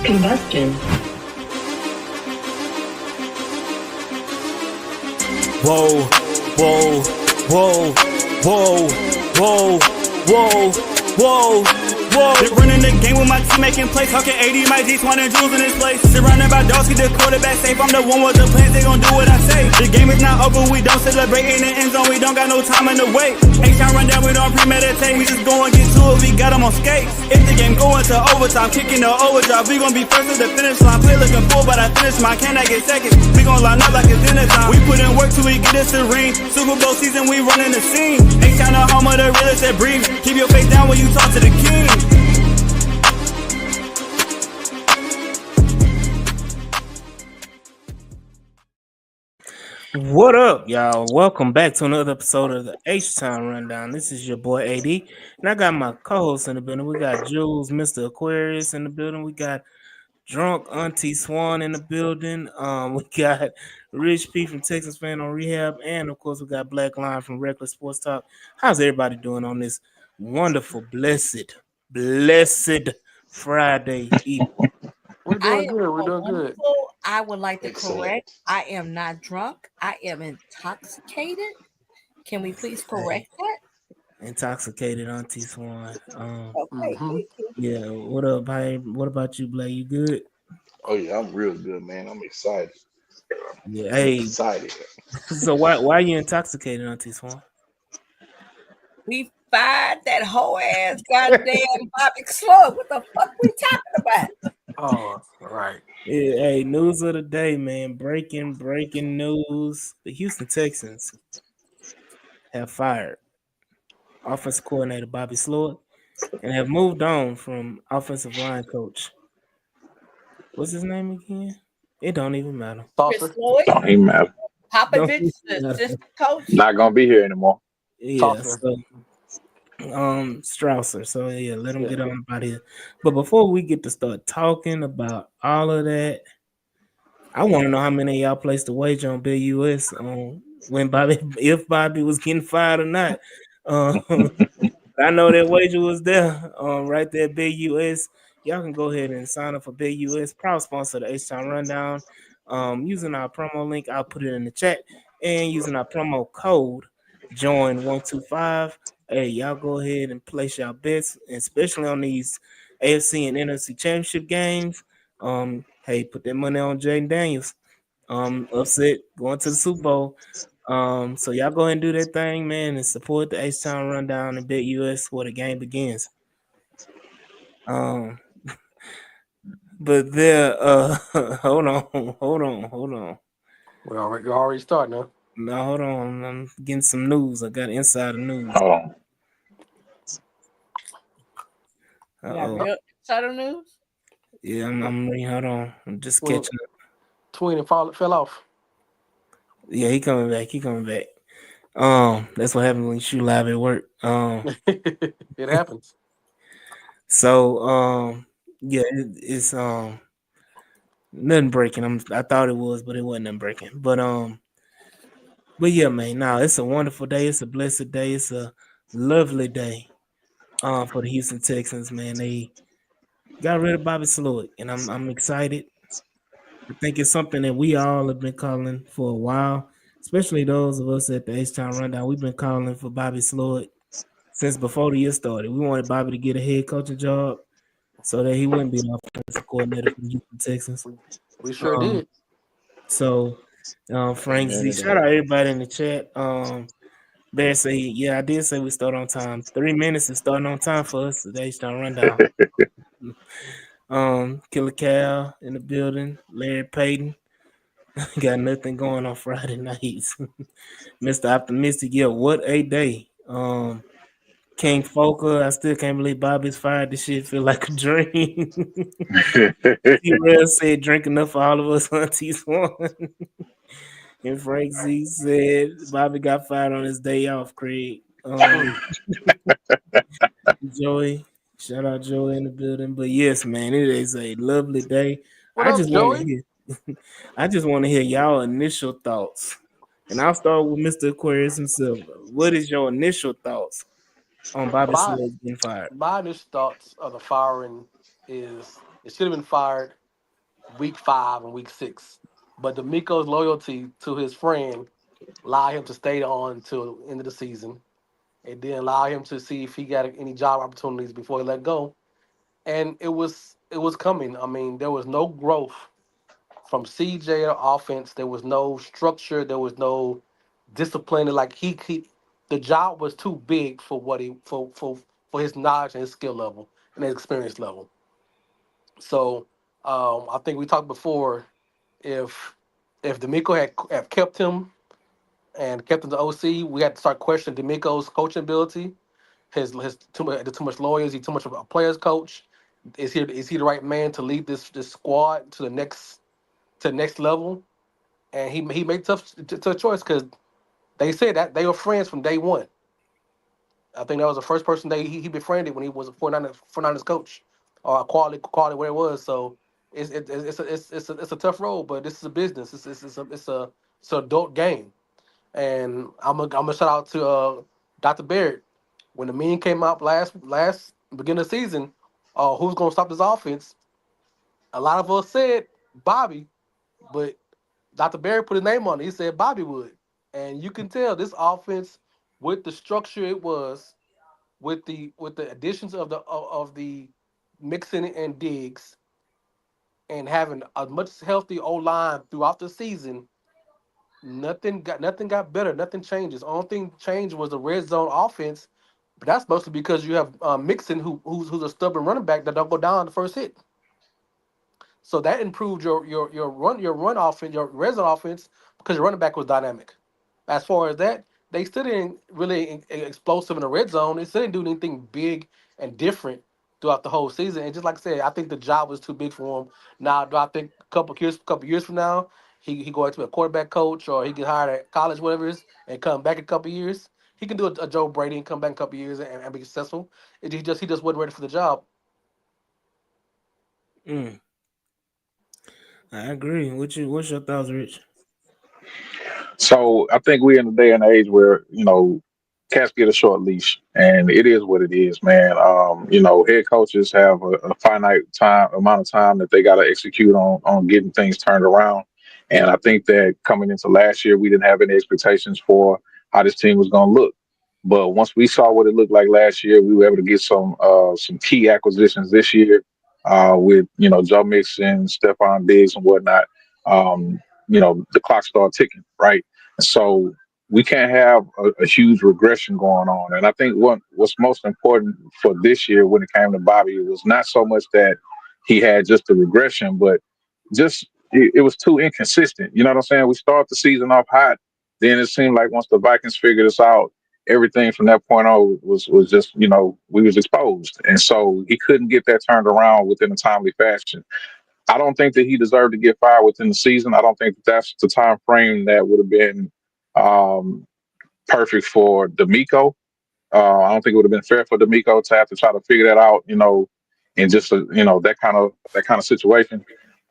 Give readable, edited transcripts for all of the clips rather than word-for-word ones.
Combustion. Whoa, whoa, whoa, whoa, whoa, whoa, whoa, whoa. Been running the game with my team making plays. Talking 80, my G's, wanting jewels in this place. Surrounded by dogs, keep the quarterback safe. I'm the one with the plans, they gon' do what I say. The game is not over, we don't celebrate in the end zone. We don't got no time in the wait. H-time run down, we don't premeditate. We just go and get to it, we got them on skates. If the game going to overtime, kicking the overdrive, we gon' be first at the finish line. Play looking full, but I finish mine. Can I get seconds? We gon' line up like it's dinner time. We put in work till we get us a ring. Super Bowl season, we running the scene. H-time the home of the realest that breathe. Keep your face down when you talk to the king. What up, y'all? Welcome back to another episode of the H-Town Rundown. This is your boy AD, and I got my co-host in the building. We got Jules, Mr. Aquarius in the building. We got Drunk Auntie Swan in the building. We got Rich P from Texas Fan on Rehab, and of course we got Black Line from Reckless Sports Talk. How's everybody doing on this wonderful, blessed Friday evening? We're doing good. We're doing good. I would like to correct. I am not drunk. I am intoxicated. Can we please correct that? Intoxicated Auntie Swan. Okay. Yeah. What up? Hi. What about you, Blake? You good? Oh yeah, I'm real good, man. I'm excited. Yeah. Hey. Excited. So why are you intoxicated, Auntie Swan? We fired that whole ass goddamn Bobby Slug. What the fuck we talking about? Oh, right. Yeah, hey, news of the day, man. Breaking news. The Houston Texans have fired offensive coordinator Bobby Sloyd and have moved on from offensive line coach. What's his name again? It don't even matter. Chris Floyd, Don't even matter. Popovich, the assistant coach. Not gonna be here anymore. Yeah, so, Strausser. So yeah, let him get on about here. But before we get to start talking about all of that, I want to know how many of y'all placed a wager on Bill US on when if Bobby was getting fired or not. I know that wager was there. Right there, Big US. Y'all can go ahead and sign up for Big US, proud sponsor of the H-Town Rundown. Using our promo link, I'll put it in the chat, and using our promo code JOIN125. Hey, y'all go ahead and place y'all bets, especially on these AFC and NFC championship games. Hey, put that money on Jaden Daniels. Upset going to the Super Bowl. So y'all go ahead and do that thing, man, and support the H-Town Rundown and Bet US where the game begins. But there, hold on. We're already starting now. No, hold on. I'm getting some news. I got insider news. Hold on. Yeah, insider news. Yeah, I'm reading. Hold on. I'm just catching up. Twin fell off. Yeah, he coming back. That's what happens when you shoot live at work. It happens. So, yeah, it's nothing breaking. I thought it was, but it wasn't nothing breaking. But yeah, man. Now it's a wonderful day. It's a blessed day. It's a lovely day. For the Houston Texans, man, they got rid of Bobby Sloyd, and I'm excited. I think it's something that we all have been calling for a while, especially those of us at the H-Town Rundown. We've been calling for Bobby Sloyd since before the year started. We wanted Bobby to get a head coaching job so that he wouldn't be an offensive coordinator for the Houston Texans. We sure did. So, Frank Z, shout out everybody in the chat. Bear say, yeah, I did say we start on time. 3 minutes is starting on time for us. The H-Town Rundown. Killer Cal in the building. Larry Payton. Got nothing going on Friday nights. Mr. Optimistic, yeah, what a day. King Foker, I still can't believe Bobby's fired. This shit feel like a dream. T-Rail said, drink enough for all of us, Auntie Swan. And Frank Z said Bobby got fired on his day off, Craig. Joey, shout out Joey in the building. But yes, man, it is a lovely day. I just want to hear y'all initial thoughts. And I'll start with Mr. Aquarius himself. What is your initial thoughts on Bobby Sloyd getting fired? My initial thoughts of the firing is it should have been fired week 5 and week 6, but D'Amico's loyalty to his friend allowed him to stay on till the end of the season. It didn't allow him to see if he got any job opportunities before he let go, and it was coming. I mean, there was no growth from CJ offense. There was no structure. There was no discipline. Like the job was too big for what he for his knowledge and his skill level and his experience level. So I think we talked before. If D'Amico had have kept him and kept him the OC, we had to start questioning D'Amico's coaching ability. His too much lawyers. He too much of a players coach. Is he the right man to lead this squad to the next level? And he made tough choice because they said that they were friends from day one. I think that was the first person he befriended when he was a 49ers coach or quality where it was. So it's a tough road, but this is a business. It's a adult game, and I'm gonna shout out to Dr. Barrett when the meme came out last beginning of the season. Who's gonna stop this offense? A lot of us said Bobby, but Dr. Barry put his name on it. He said Bobby would. And you can tell this offense with the structure it was, with the additions of the Mixon and Diggs, and having a much healthy O line throughout the season, nothing got better. Nothing changes. Only thing changed was the red zone offense, but that's mostly because you have Mixon who's a stubborn running back that don't go down the first hit. So that improved your run offense, your red zone offense, because your running back was dynamic. As far as that, they still didn't really explosive in the red zone. They still didn't do anything big and different throughout the whole season. And just like I said, I think the job was too big for him. Now, do I think a couple years from now, he go to be a quarterback coach or he get hired at college, whatever it is, and come back a couple years? He can do a Joe Brady and come back a couple years and be successful. He just wasn't ready for the job. Mm, I agree. What's your thoughts, Rich? So I think we're in a day and age where cats get a short leash, and it is what it is, man. Head coaches have a finite time amount of time that they got to execute on getting things turned around. And I think that coming into last year, we didn't have any expectations for how this team was going to look. But once we saw what it looked like last year, we were able to get some key acquisitions this year with Joe Mixon, Stephon Diggs, and whatnot. Um, the clock started ticking, right? So we can't have a huge regression going on. And I think what's most important for this year when it came to Bobby was not so much that he had just a regression, but just it was too inconsistent. You know what I'm saying? We start the season off hot, then it seemed like once the Vikings figured us out, everything from that point on was just we was exposed, and so he couldn't get that turned around within a timely fashion. I don't think that he deserved to get fired within the season. I don't think that that's the time frame that would have been um, perfect for D'Amico. I don't think it would have been fair for D'Amico to have to try to figure that out, in just that kind of situation.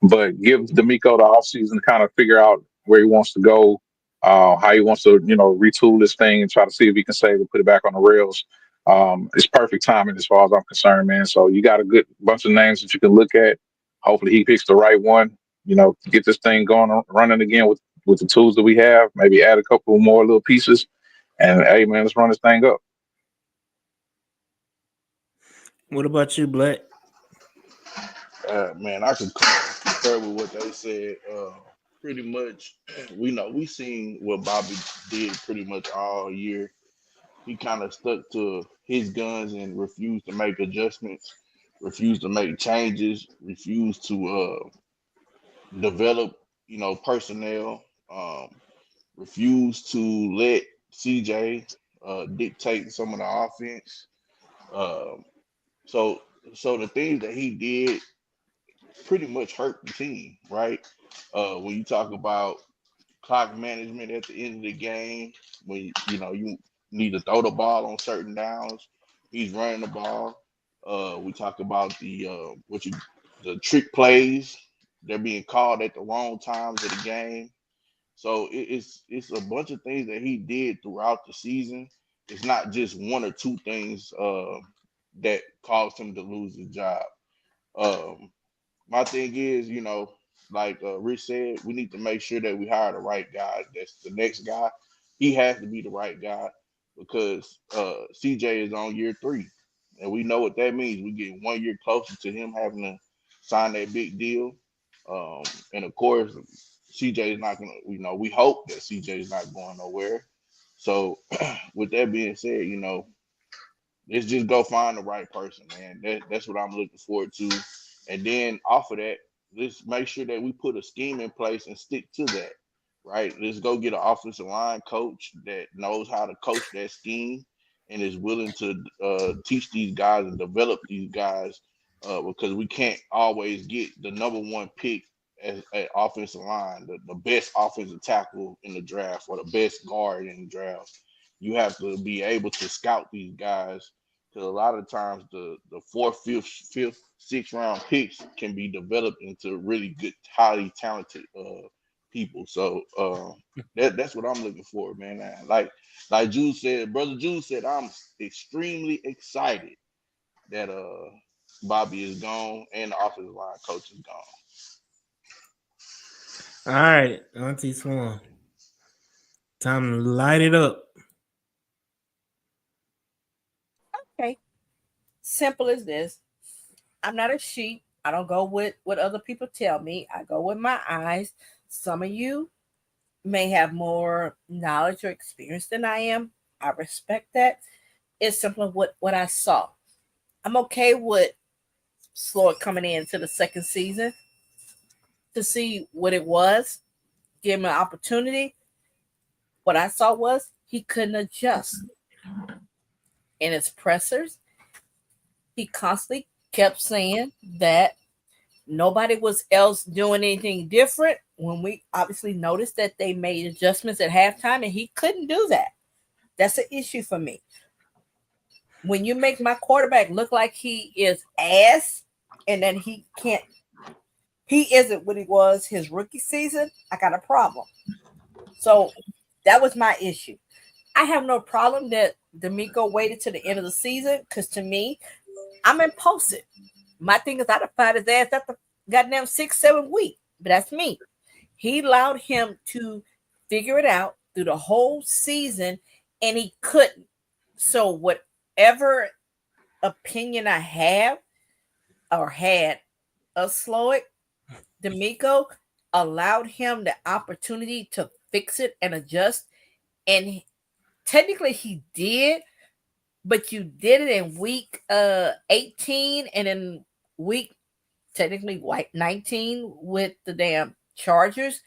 But give D'Amico the offseason to kind of figure out where he wants to go, how he wants to, retool this thing and try to see if he can save and put it back on the rails. It's perfect timing as far as I'm concerned, man. So you got a good bunch of names that you can look at. Hopefully he picks the right one. Get this thing going running again with the tools that we have. Maybe add a couple more little pieces, and hey, man, let's run this thing up. What about you, Black? Man, I could concur with what they said. Pretty much, we seen what Bobby did pretty much all year. He kind of stuck to his guns and refused to make adjustments, refused to make changes, refused to develop, personnel, refused to let CJ dictate some of the offense. Um, so, so the things that he did pretty much hurt the team, right? When you talk about clock management at the end of the game, when you need to throw the ball on certain downs, he's running the ball. We talk about the trick plays. They're being called at the wrong times of the game. So it's a bunch of things that he did throughout the season. It's not just one or two things that caused him to lose his job. Um, my thing is, like Rich said, we need to make sure that we hire the right guy. That's the next guy. He has to be the right guy because CJ is on year 3, and we know what that means. We get 1 year closer to him having to sign that big deal. Um, and of course, CJ is not gonna. We hope that CJ is not going nowhere. So, with that being said, let's just go find the right person, man. That's what I'm looking forward to. And then off of that, let's make sure that we put a scheme in place and stick to that. Right? Let's go get an offensive line coach that knows how to coach that scheme and is willing to teach these guys and develop these guys because we can't always get the number one pick as an offensive line, the best offensive tackle in the draft or the best guard in the draft. You have to be able to scout these guys because a lot of times the fourth, fifth, sixth round picks can be developed into really good, highly talented people. So that's what I'm looking for, man. Like Jude said, brother Jude said, I'm extremely excited that Bobby is gone and the offensive line coach is gone. All right, Auntie Swan. Time to light it up. Okay. Simple as this. I'm not a sheep. I don't go with what other people tell me. I go with my eyes. Some of you may have more knowledge or experience than I am. I respect that. It's simply what I saw. I'm okay with Sloyd coming into the second season to see what it was, give him an opportunity. What I saw was he couldn't adjust. In his pressers, he constantly kept saying that nobody was else doing anything different when we obviously noticed that they made adjustments at halftime and he couldn't do that. That's an issue for me. When you make my quarterback look like he is ass and then he isn't what he was his rookie season, I got a problem. So that was my issue. I have no problem that D'Amico waited to the end of the season because to me, I'm impulsive. My thing is I'd have fired his ass after goddamn 6, 7 weeks. But that's me. He allowed him to figure it out through the whole season and he couldn't. So whatever opinion I have or had of Sloyd, D'Amico allowed him the opportunity to fix it and adjust. And technically he did, but you did it in week 18 and in week technically 19 with the damn Chargers,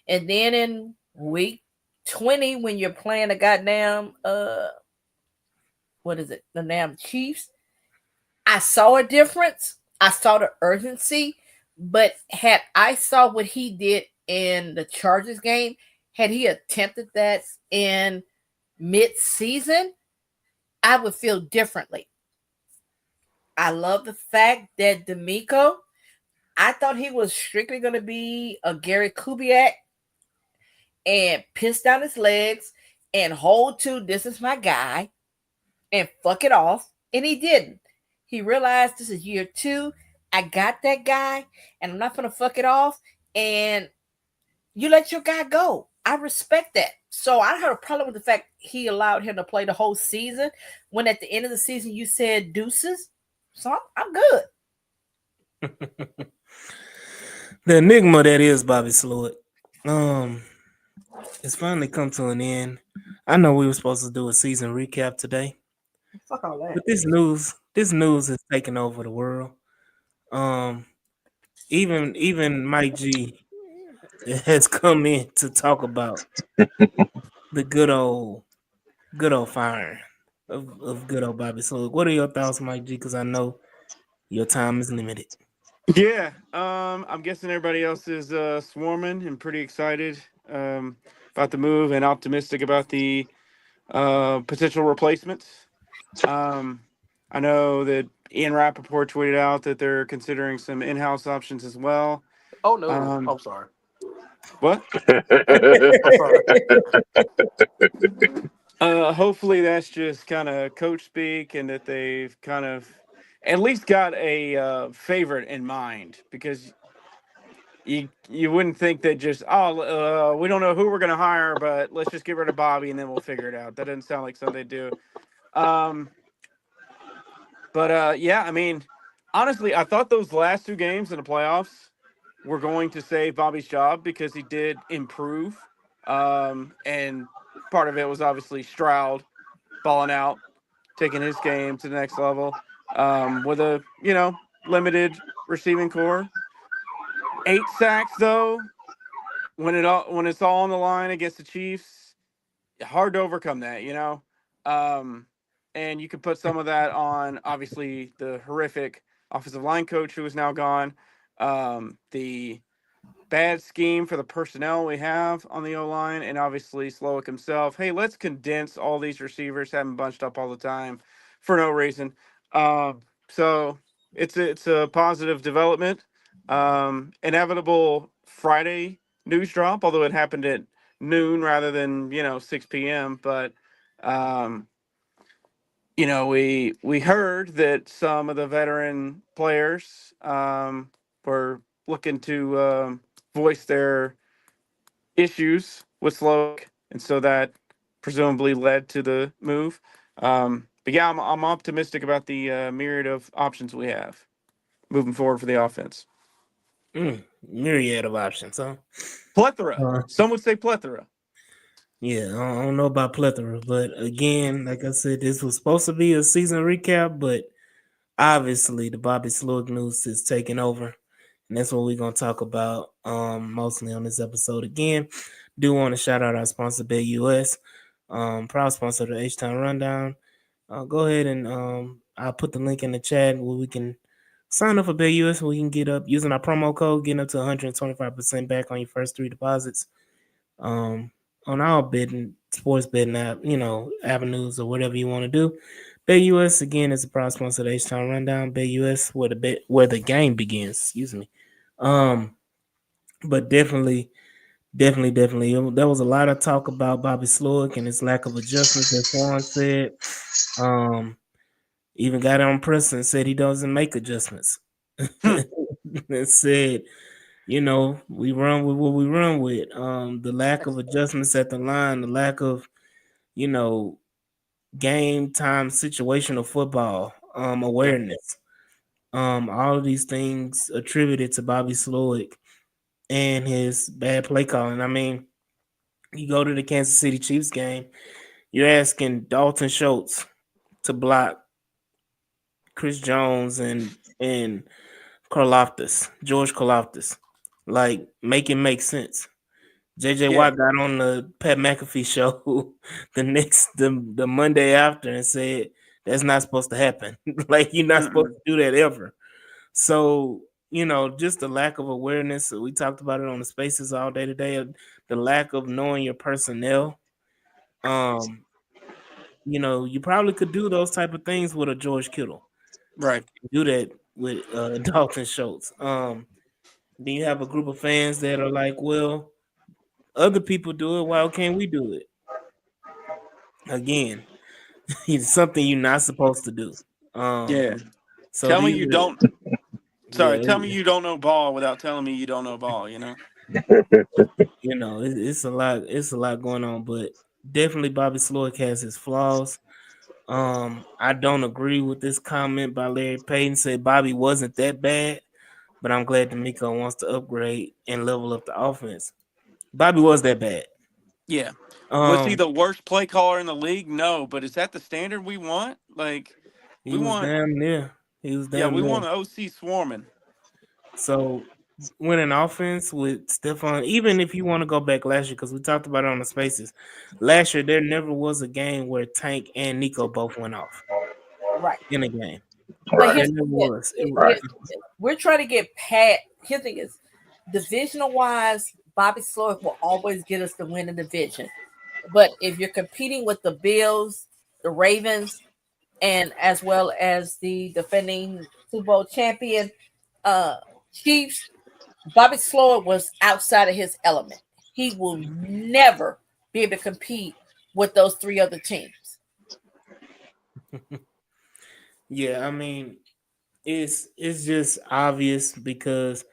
and then in week 20 when you're playing the goddamn what is it, the damn Chiefs. I saw a difference. I saw the urgency, but had I saw what he did in the Chargers game, had he attempted that in mid-season, I would feel differently. I love the fact that D'Amico, I thought he was strictly going to be a Gary Kubiak and piss down his legs and hold to this is my guy and fuck it off. And he didn't. He realized this is year 2. I got that guy and I'm not going to fuck it off. And you let your guy go. I respect that. So I had a problem with the fact he allowed him to play the whole season when at the end of the season you said deuces. So I'm good. The enigma that is Bobby Sloyd. It's finally come to an end. I know we were supposed to do a season recap today. Fuck all that. But this news is taking over the world. Even Mike G has come in to talk about the good old firing of good old Bobby Sloyd. What are your thoughts, Mike G? Because I know your time is limited. Yeah, I'm guessing everybody else is swarming and pretty excited about the move and optimistic about the potential replacements. I know that Ian Rappaport tweeted out that they're considering some in-house options as well. Oh no, I'm sorry. What? I'm sorry. Hopefully that's just kind of coach speak and that they've kind of at least got a favorite in mind, because you wouldn't think that just we don't know who we're gonna hire, but let's just get rid of Bobby and then we'll figure it out. That doesn't sound like something they do. Um, but yeah, I mean, honestly, I thought those last two games in the playoffs were going to save Bobby's job because he did improve. And part of it was obviously Stroud balling out, taking his game to the next level, with a limited receiving core. 8 sacks though, when it's all on the line against the Chiefs, hard to overcome that. Um, and you could put some of that on obviously the horrific offensive line coach who is now gone, the bad scheme for the personnel we have on the O line, and obviously Slowick himself. Hey, let's condense all these receivers, have them bunched up all the time for no reason. So it's a positive development. Inevitable Friday news drop, although it happened at noon rather than 6 p.m. But um, we heard that some of the veteran players were looking to voice their issues with Sloak, and so that presumably led to the move. But yeah, I'm optimistic about the myriad of options we have moving forward for the offense. Myriad of options, huh? Plethora. Some would say plethora. Yeah, I don't know about plethora, but again, like I said, this was supposed to be a season recap, but obviously the Bobby Slowick news is taking over, and that's what we're gonna talk about mostly on this episode. Again, do want to shout out our sponsor, BetUS, proud sponsor of the H-Town Rundown. Go ahead and I'll put the link in the chat where we can sign up for BetUS. We can get up using our promo code, getting up to 125% back on your first 3 deposits. On our betting, sports betting app, avenues or whatever you want to do. BetUS again is a proud sponsor of the H-Town Rundown. BetUS where the game begins. Excuse me. But definitely, there was a lot of talk about Bobby Slowick and his lack of adjustments, as Juan said. Even got on press and said he doesn't make adjustments. And said, we run with what we run with. The lack of adjustments at the line, the lack of, game time situational football, awareness. All of these things attributed to Bobby Slowick and his bad play calling. I mean, you go to the Kansas City Chiefs game, you're asking Dalton Schultz to block Chris Jones and George Karlaftis. Like, make it make sense. JJ Watt got on the Pat McAfee show the Monday after and said that's not supposed to happen. Like, you're not supposed to do that ever. So, just the lack of awareness. We talked about it on the spaces all day today. The lack of knowing your personnel. You probably could do those type of things with a George Kittle. Right. Do that with Dalton Schultz. Then you have a group of fans that are like, well, other people do it. Why can't we do it? Again, it's something you're not supposed to do. So tell me you don't. Sorry, tell me yeah. you don't know ball without telling me you don't know ball. It's a lot. It's a lot going on, but definitely Bobby Slowick has his flaws. I don't agree with this comment by Larry Payton. Said Bobby wasn't that bad, but I'm glad D'Amico wants to upgrade and level up the offense. Bobby was that bad. Yeah. Was he the worst play caller in the league? No, but is that the standard we want? Like, he was damn near. He was damn we near. want the OC swarming. So when an offense with Stephon, even if you want to go back last year, because we talked about it on the spaces, last year there never was a game where Tank and Nico both went off. Right. In a game. But There never was. We're trying to get Pat. His thing is, divisional wise, Bobby Slowick will always get us to win a division. But if you're competing with the Bills, the Ravens, and as well as the defending Super Bowl champion Chiefs, Bobby Slowick was outside of his element. He will never be able to compete with those 3 other teams. Yeah, I mean, it's just obvious because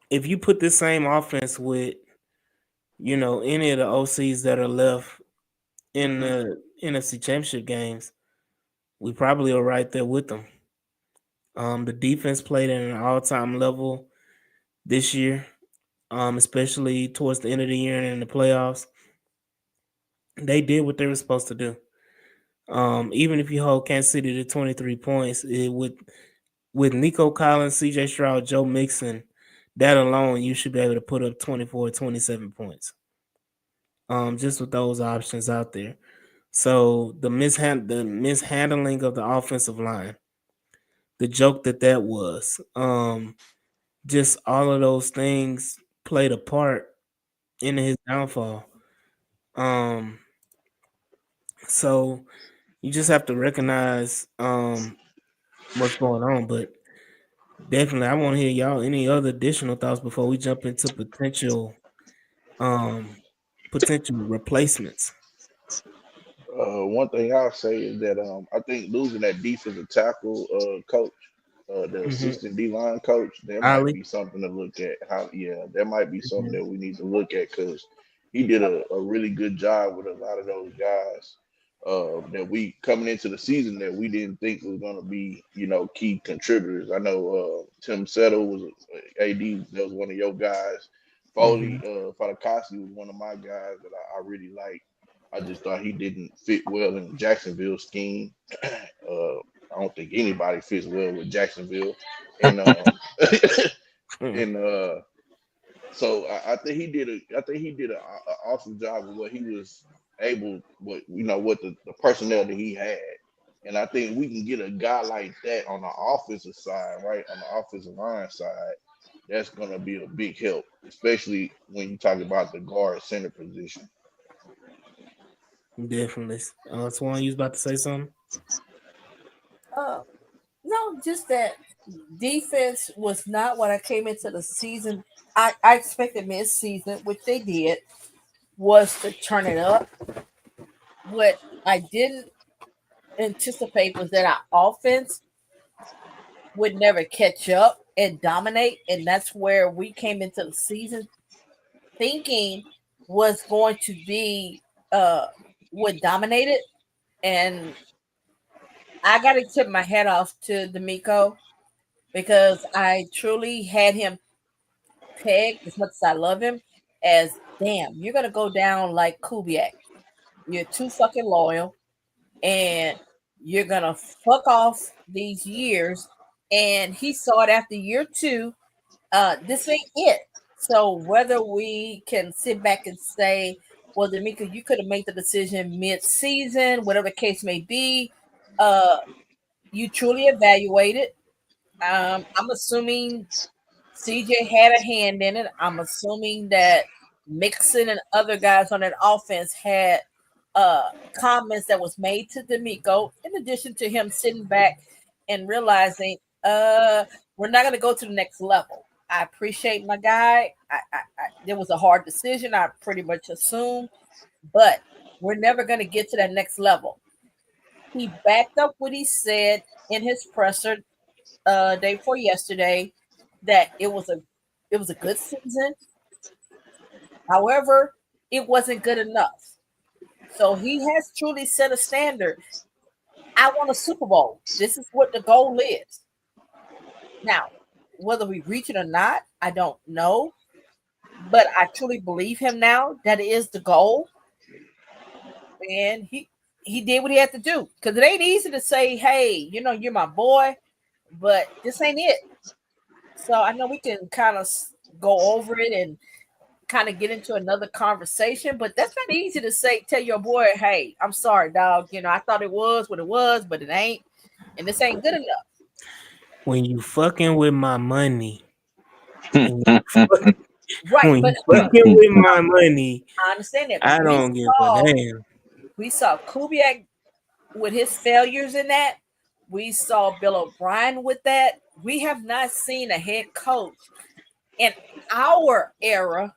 if you put this same offense with any of the OCs that are left in the NFC Championship games, we probably are right there with them. The defense played at an all-time level this year, especially towards the end of the year and in the playoffs. They did what they were supposed to do. Even if you hold Kansas City to 23 points, with Nico Collins, CJ Stroud, Joe Mixon, that alone, you should be able to put up 24, 27 points. Just with those options out there. So the mishandling of the offensive line, the joke that was, just all of those things played a part in his downfall. So you just have to recognize what's going on. But definitely, I want to hear y'all any other additional thoughts before we jump into potential replacements. One thing I'll say is that I think losing that defensive tackle coach, the Mm-hmm. assistant D line coach, there might Ali. be something to look at. There might be something Mm-hmm. that we need to look at because he did a really good job with a lot of those guys that we coming into the season that we didn't think was going to be, key contributors. I know Tim Settle was AD, that was one of your guys. Mm-hmm. Foley, Fadakasi was one of my guys that I really like. I just thought he didn't fit well in Jacksonville scheme. I don't think anybody fits well with Jacksonville, and and so I think he did a awesome job of what he was able, what the personnel that he had, and I think we can get a guy like that on the offensive side, right on the offensive line side. That's gonna be a big help, especially when you talk about the guard center position. Definitely. Swan, you was about to say something? Uh, no, just that defense was not what I came into the season. I expected mid-season, which they did, was to turn it up. What I didn't anticipate was that our offense would never catch up and dominate, and that's where we came into the season thinking was going to be what dominated. And I got to tip my hat off to D'Amico because I truly had him pegged, as much as I love him, as damn, you're gonna go down like Kubiak. You're too fucking loyal, and you're gonna fuck off these years. And he saw it after year two. This ain't it. So whether we can sit back and say, well, D'Amico, you could have made the decision mid-season, whatever the case may be, uh, you truly evaluated. I'm assuming CJ had a hand in it. I'm assuming that Mixon and other guys on that offense had comments that was made to D'Amico, in addition to him sitting back and realizing we're not going to go to the next level. I appreciate my guy. There was a hard decision, I pretty much assumed, but we're never going to get to that next level. He backed up what he said in his presser day before yesterday, that it was a good season. However, it wasn't good enough. So he has truly set a standard. I want a Super Bowl. This is what the goal is. Now, whether we reach it or not, I don't know. But I truly believe him now that it is the goal. And he did what he had to do. Because it ain't easy to say, hey, you're my boy, but this ain't it. So I know we can kind of go over it and kind of get into another conversation, but that's not easy to say. Tell your boy, hey, I'm sorry, dog. I thought it was what it was, but it ain't, and this ain't good enough. When you fucking with my money, and Right, when but you fucking with my money, I understand that. I don't give a damn. We saw Kubiak with his failures in that. We saw Bill O'Brien with that. We have not seen a head coach in our era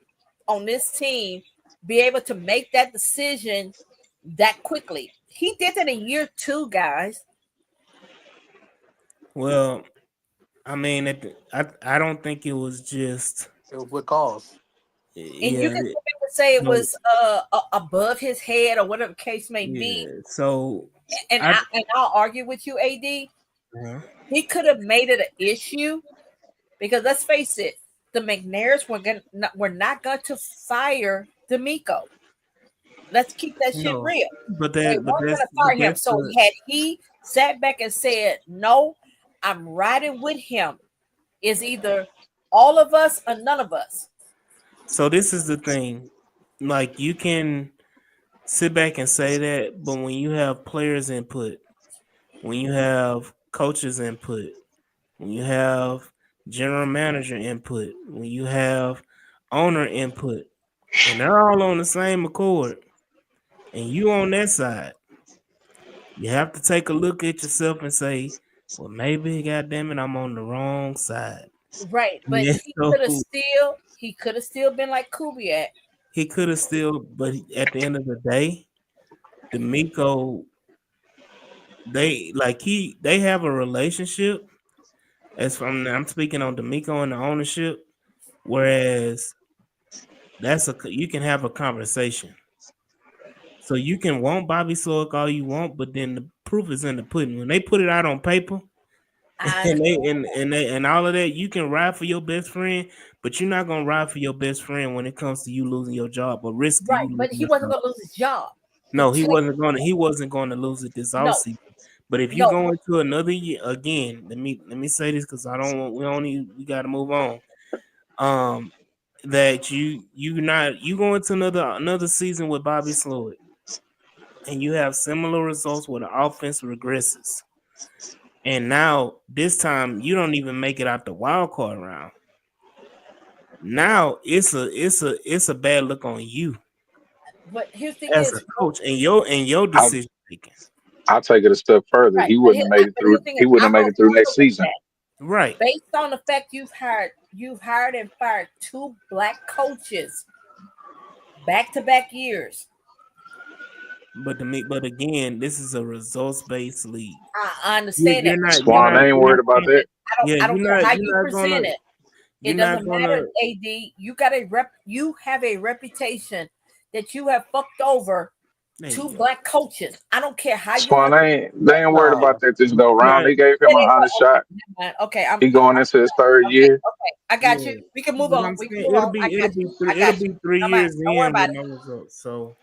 on this team be able to make that decision that quickly. He did that in year two, guys. Well, I mean, I don't think it was just It was what caused. And you yeah can say it no was above his head or whatever the case may be. yeah. So And I I'll argue with you, AD. uh, He could have made it an issue because let's face it, the McNairs were not going to fire D'Amico. Let's keep that shit no, real. but They that but weren't going that's to but fire him. that's So the had he sat back and said, "No, I'm riding with him," is either all of us or none of us. so this is the thing. Like you can sit back and say that, but when you have players input, when you have coaches input, when you have general manager input, when you have owner input, and they're all on the same accord, and you on that side, you have to take a look at yourself and say, well, maybe, goddamn it, I'm on the wrong side. Right, but Yeah, so he could have still been like Kubiak. he could have still, but at the end of the day, D'Amico, they have a relationship. As from I'm speaking on D'Amico and the ownership, whereas you can have a conversation. So you can want Bobby Slowick all you want, but then the proof is in the pudding. When they put it out on paper, I and they understand. and all of that, you can ride for your best friend, but you're not gonna ride for your best friend when it comes to you losing your job or risk Right, you but losing he your wasn't job. going to lose his job. The No, Texans, he wasn't gonna lose it this no, offseason. But if you no. go into another year again, let me say this because I don't want we gotta move on. Um that you go into another season with Bobby Slowick and you have similar results where the offense regresses. And now this time you don't even make it out the wild card round. Now it's a bad look on you But here's the thing as a is, coach and your I decision making. I'll take it a step further. right. He wouldn't have made it But here's through. the thing He is, wouldn't I have made have it through next problem with season. that. Right. Based on the fact you've hired and fired two black coaches back to back years. But again, this is a results based league. I understand that. Swan, I ain't You're not worried about gonna that. yeah, I don't care how you you're not present gonna it. It you're not doesn't gonna matter, AD. You have a reputation that you have fucked over there you two go. black coaches. I don't care how you Swan, want to they ain't worried about No, that this go round. Not They gave him that an ain't honest what shot. okay, okay, I'm He going into his third okay, year. okay. I got yeah. you. We can move But on. I'm We can saying move on. I got you. I it'll got you. be 3 years Don't worry in about with it. no results. So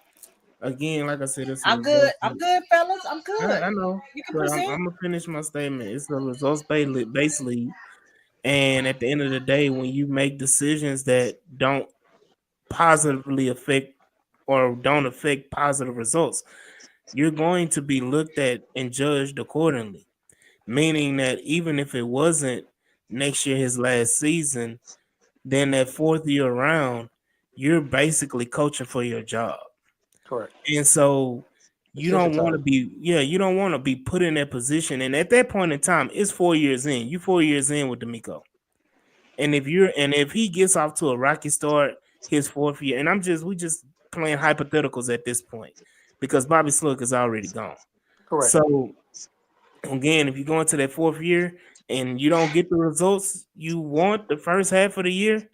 again, like I said, it's a I'm good. results. I'm good, fellas. I'm good. I know, You can but present. I'm gonna finish my statement. It's a results based league, and at the end of the day, when you make decisions that don't positively affect or don't affect positive results, you're going to be looked at and judged accordingly. Meaning that even if it wasn't next year his last season, then that fourth year around, you're basically coaching for your job. correct. And so It's just a term. you don't want to be put in that position. And at that point in time, it's 4 years in. You 4 years in with D'Amico. And if he gets off to a rocky start his fourth year, and we just playing hypotheticals at this point because Bobby Slook is already gone. Correct. So again, if you go into that fourth year and you don't get the results you want the first half of the year,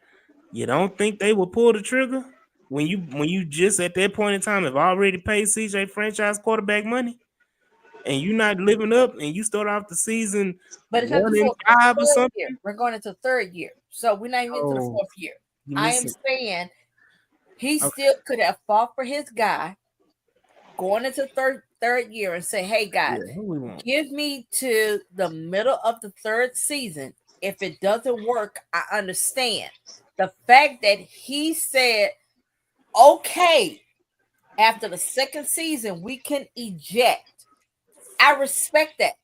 you don't think they will pull the trigger when you just at that point in time have already paid CJ franchise quarterback money and you're not living up and you start off the season But it's not the 1-5 or third year. something. We're going into third year. So we're not even into the Oh, fourth year. you I am missing. saying he Okay. still could have fought for his guy going into third year and say, hey guys, Yeah, who we want? give me to the middle of the third season. If it doesn't work, I understand. The fact that he said, okay, after the second season, we can eject. I respect that.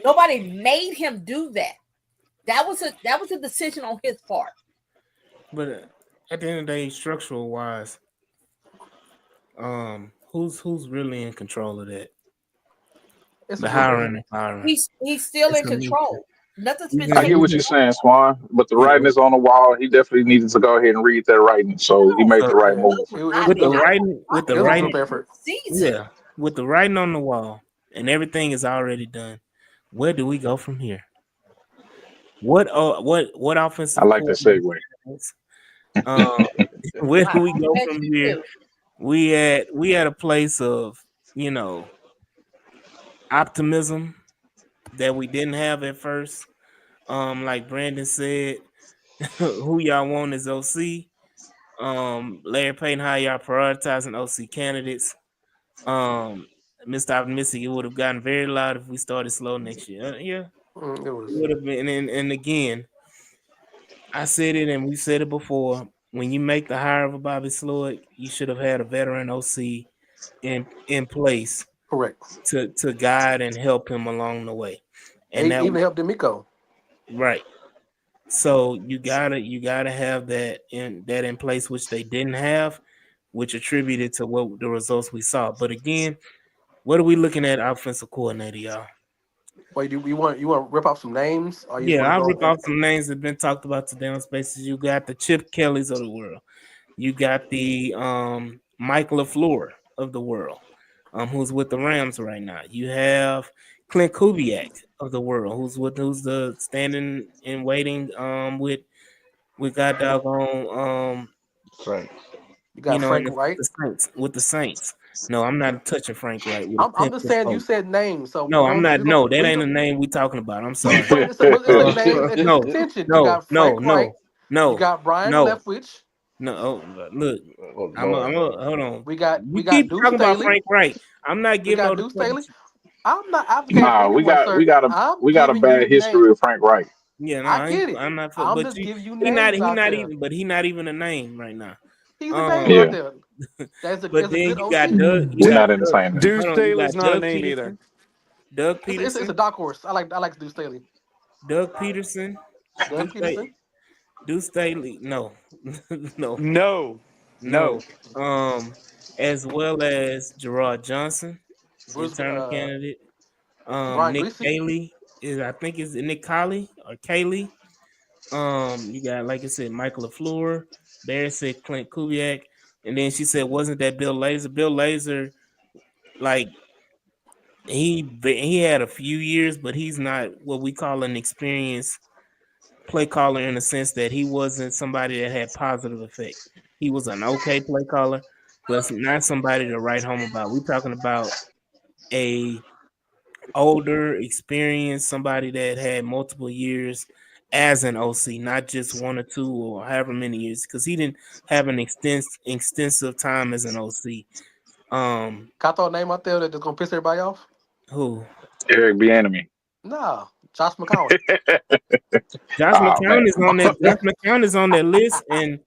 Nobody made him do that. That was a decision on his part. But at the end of the day, structural wise, who's really in control of that? It's a The group hiring effort. and firing. He's still It's in a mix. control. Nothing's been I He's get taken. what you're saying, Swan, but the yeah. writing is on the wall. He definitely needed to go ahead and read that writing, so he No, made So the right Yeah, move. it was with the it, writing, with it the was a writing, group effort. season. yeah, with the writing on the wall, and everything is already done. Where do we go from here? What I offensive like that coordinator? segue. Um, where I do we go bet from you here? do. We at a place of optimism that we didn't have at first. Like Brandon said, who y'all want is OC. Larry Payton, how y'all prioritizing OC candidates. Um, Mr. Optimistic, it would have gotten very loud if we started slow next year. Yeah, It it was would have been. And again, I said it and we said it before. When you make the hire of a Bobby Sloyd, you should have had a veteran OC in place correct. to guide and help him along the way. And They that even helped D'Amico. right. So you gotta have that in place, which they didn't have, which attributed to what the results we saw. But again, what are we looking at offensive coordinator, y'all? Wait, do you want to rip off some names, or you just Yeah, want to I'll go? rip off some names that have been talked about today on Spaces. You got the Chip Kellys of the world. You got the Mike LaFleur of the world, who's with the Rams right now. You have Clint Kubiak of the world, who's the standing and waiting with God doggone Right. You got in Frank with Wright. the Saints with the Saints. No, I'm not touching Frank Wright with a I'm 10 just foot saying you pole. said names, so No, I'm not. No, that we ain't go. a name we talking about. I'm sorry. But it's a Uh, name in no, contention. You no, got no, Frank Wright. no, You no, got Brian no, Leftwich. no. Oh, look, Oh Lord. hold on. We got Keep Deuce talking about Staley. Frank Wright. I'm not We giving no got Deuce defense. Staley. I'm not advocating for Nah, we anyone, got we sir. got a I'm we got a giving you bad history names. with Frank Wright. Yeah, no, I get it. I'm not. I'm But just giving you he not names he out not there. even. But he not even a name right now. He's a name Um, out Yeah, there. That's a but that's a then good you got OC. Doug. You we're got not Doug. entertaining. Deuce Hold on, you got Staley's not a Doug name either. Peterson. Doug It's a Peterson. dark horse. I like Deuce Staley. Doug Peterson. Doug Duke Peterson. Duke Staley. No, no, No, no. no. Um, as well as Gerard Johnson, Bruce internal candidate. Brian Nick Greasy. Cayley I think is Nick Colley or Cayley. You got like I said, Michael LaFleur. Barry said Clint Kubiak, and then she said, wasn't that Bill Lazor? Bill Lazor, like he had a few years, but he's not what we call an experienced play caller in the sense that he wasn't somebody that had positive effect. He was an okay play caller, but not somebody to write home about. We're talking about a older, experienced, somebody that had multiple years as an OC, not just one or two or however many years, because he didn't have an extensive time as an OC. Got throw a name out there that's gonna piss everybody off? Who? Eric Bieniemy. No, Josh McCown. Josh Oh McCown man. is on that. Josh McCown is on that list, and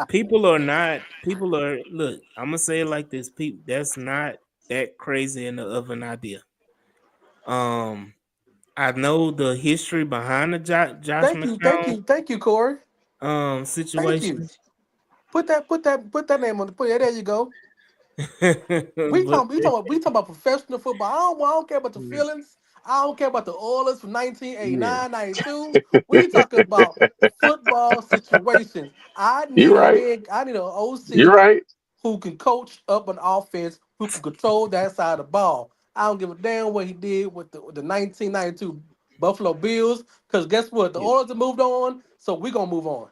people are not. People are look. I'm gonna say it like this. People, that's not that crazy of an idea. Um, I know the history behind the Josh McCown Thank you, Corey. Thank you. situation, Put that name on the put. There you go. We but talking, we talking, about, we talking about professional football. I don't care about the feelings. I don't care about the Oilers from yeah, 1989, 92. We talking about football situations. You're right. I need an You're OC right. who can coach up an offense, who can control that side of the ball. I don't give a damn what he did with the 1992 Buffalo Bills. Because guess what? The yeah. Oilers have moved on, so we gonna move on.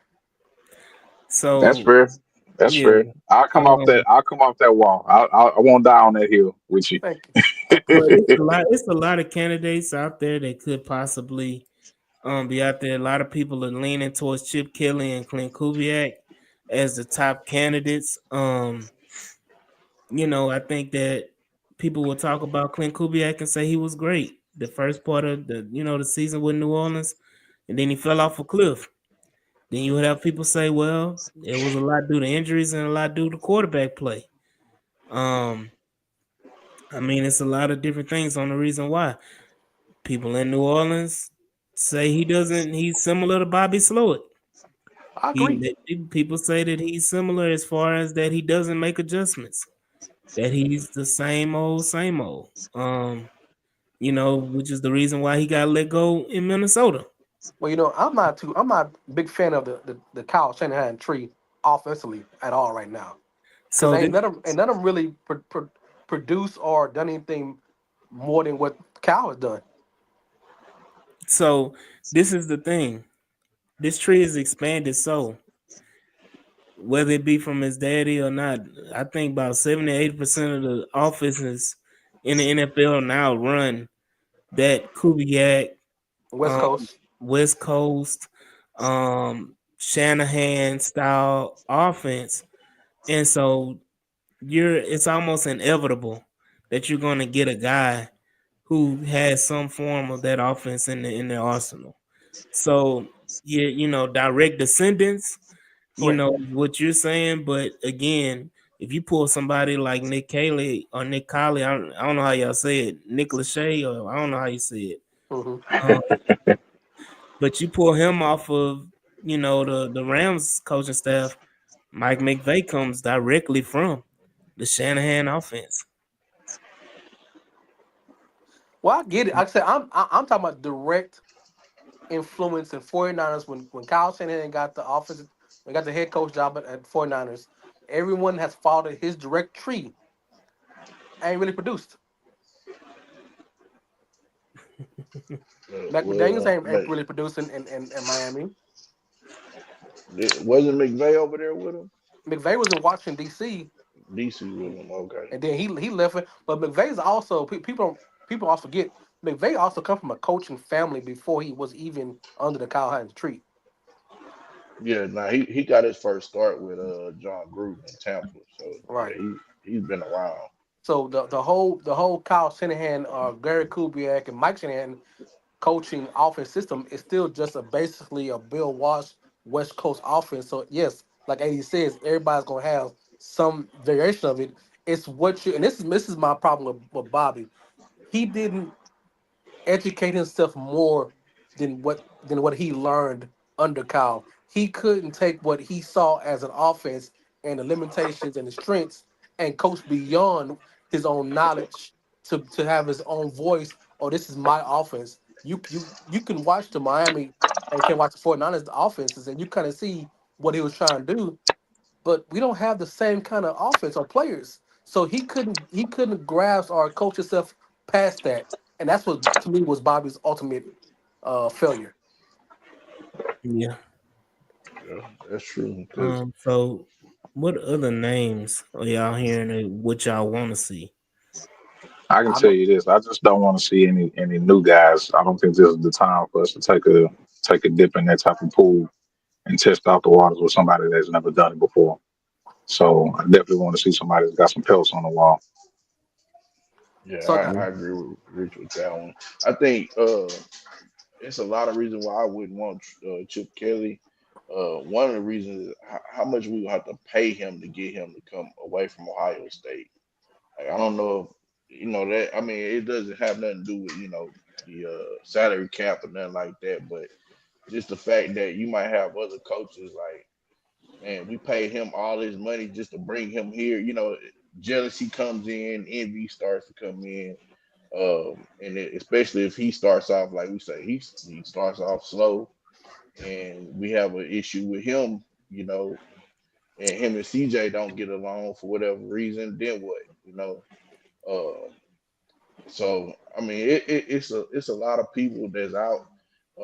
That's So fair. That's yeah, fair. I'll come off that. um, I'll come off that wall. I won't die on that hill with you. Thank you. but it's a lot. It's a lot of candidates out there that could possibly be out there. A lot of people are leaning towards Chip Kelly and Clint Kubiak as the top candidates. I think that people will talk about Clint Kubiak and say he was great the first part of the season with New Orleans, and then he fell off a cliff. Then you would have people say, well, it was a lot due to injuries and a lot due to quarterback play. Um, I mean, it's a lot of different things on the reason why people in New Orleans say he doesn't. He's similar to Bobby Slowick. I agree. People say that he's similar as far as that he doesn't make adjustments. That he's the same old, same old. Which is the reason why he got let go in Minnesota. Well, I'm not a big fan of the Kyle Shanahan tree offensively at all right now. Because So this, ain't none of them really produce or done anything more than what Cal has done. So this is the thing. This tree is expanded so whether it be from his daddy or not, I think about 70-80% of the offenses in the NFL now run that Kubiak, West um, Coast. West Coast, Shanahan style offense. And so it's almost inevitable that you're gonna get a guy who has some form of that offense in their arsenal. So yeah, direct descendants, Right. what you're saying, but again, if you pull somebody like Nick Caley or Nick Colley, I don't know how y'all say it, Nick Lachey, or I don't know how you say it. Mm-hmm. Um, but you pull him off of, the Rams coaching staff, Mike McVay comes directly from the Shanahan offense. Well, I get it. Like I said, I'm talking about direct influence in 49ers when Kyle Shanahan got the offensive, when got the head coach job at 49ers. Everyone has followed his direct tree. Ain't really produced. McDaniels Well, ain't really producing in Miami. wasn't McVay over there with him? McVay was in Washington D.C. DC with him. Okay. and then he left it. But McVay's also people also forget McVay also come from a coaching family before he was even under the Kyle Hines tree. Yeah, now he got his first start with John Gruden in Tampa. So yeah, Right. he's been around. So the whole Kyle Shanahan, Gary Kubiak, and Mike Shanahan coaching offense system is still just basically a Bill Walsh West Coast offense. So yes, like AD says, everybody's gonna have some variation of it. It's what you and this is my problem with Bobby. He didn't educate himself more than what he learned under Kyle. He couldn't take what he saw as an offense and the limitations and the strengths and coach beyond his own knowledge to have his own voice. Oh, this is my offense. You can watch the Miami and can watch the 49ers offenses and you kind of see what he was trying to do, but we don't have the same kind of offense or players. So he couldn't grasp or coach himself past that, and that's what to me was Bobby's ultimate failure. Yeah. Yeah, that's true. Because So what other names are y'all hearing that what y'all want to see? I can I'm tell you this: I just don't want to see any new guys. I don't think this is the time for us to take a dip in that type of pool and test out the waters with somebody that's never done it before. So I definitely want to see somebody that's got some pelts on the wall. yeah, so I agree with Rich with that one. I think it's a lot of reasons why I wouldn't want Chip Kelly. One of the reasons is how much we have to pay him to get him to come away from Ohio State. Like, I don't know if that. I mean, it doesn't have nothing to do with the salary cap or nothing like that, but just the fact that you might have other coaches like, man, we paid him all this money just to bring him here. Jealousy comes in, envy starts to come in, especially if he starts off like we say, he starts off slow, and we have an issue with him. And him and CJ don't get along for whatever reason. Then what? Um, so I mean, it's a lot of people that's out.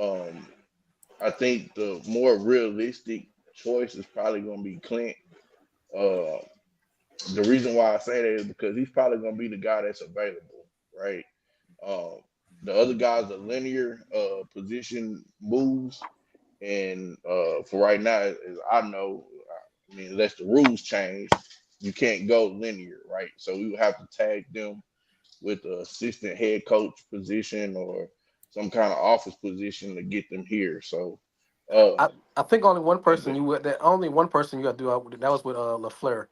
Um, I think the more realistic choice is probably going to be Clint. Uh, the reason why I say that is because he's probably going to be the guy that's available, right? Um, the other guys are linear position moves, and for right now, as I know, I mean, unless the rules change, you can't go linear, right? So we would have to tag them with the assistant head coach position or some kind of office position to get them here. So, I, um, I think only one and person you would that only one person you got to do that was with LaFleur.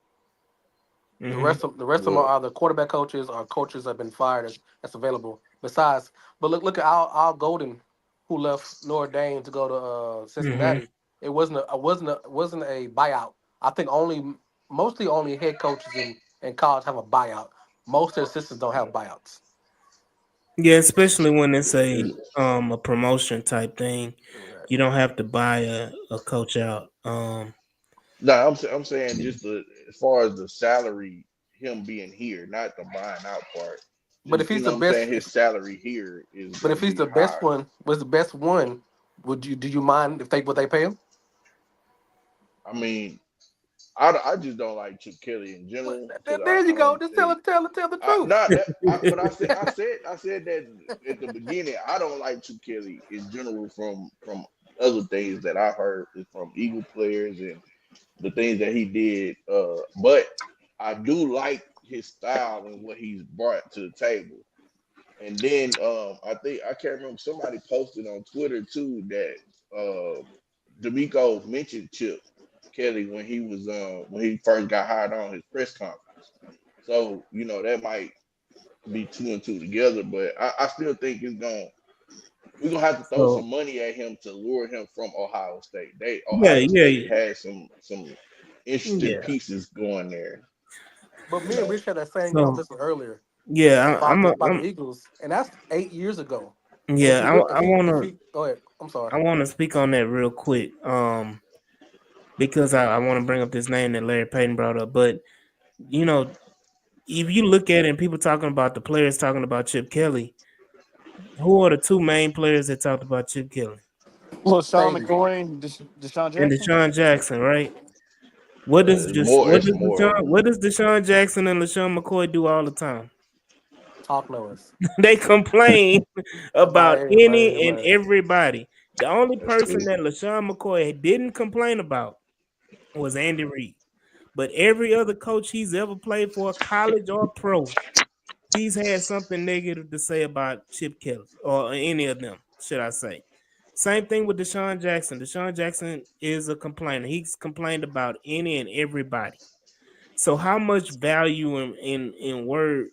The Mm-hmm. rest of them well, are either quarterback coaches or coaches that have been fired that's available. Besides, but look at Al Golden, who left Notre Dame to go to Mm-hmm. Cincinnati. It wasn't a buyout. I think mostly only head coaches in college have a buyout. Most of their assistants don't have yeah, buyouts. Yeah, especially when it's yeah, it's a promotion type thing. You don't have to buy a coach out. no. I'm saying just as far as the salary, him being here, not the buying out part. But if he's you know the what I'm saying, best, his salary here is but if gonna he's be the best higher. one, was the best one, would you do you mind if they what they pay him? I mean, I just don't like Chip Kelly in Well, general because there you I go. don't Just think tell the I truth. not that but I said that at the beginning. I don't like Chip Kelly in general from other things that I've heard is from Eagle players and the things that he did. But I do like his style and what he's brought to the table. And then I think I can't remember somebody posted on Twitter too that D'Amico mentioned Chip Kelly when he first got hired on his press conference. So that might be two and two together, but I still think we're gonna have to throw So some money at him to lure him from Ohio State. yeah, Ohio State yeah, has some interesting yeah. pieces going there. But You me and know, Rich had that same So conversation earlier yeah, about the Eagles, and that's 8 years ago. And yeah. go ahead. I'm sorry. I wanna speak on that real quick. Because I want to bring up this name that Larry Payton brought up, but you know, if you look at it and people talking about the players talking about Chip Kelly, who are the two main players that talked about Chip Kelly? Well, Sean Shady. McCoy and Deshaun And Jackson. Deshaun Jackson, right? What does it's just more. It's more. What does Deshaun Jackson and LaShawn McCoy do all the time? Talk noise They complain about about any and everybody. everybody. The only That's person true. that LaShawn McCoy didn't complain about was Andy Reid. But every other coach he's ever played for, college or pro, he's had something negative to say about Chip Kelly or any of them, should I say. Same thing with Deshaun Jackson. Deshaun Jackson is a complainer. He's complained about any and everybody. So how much value in word,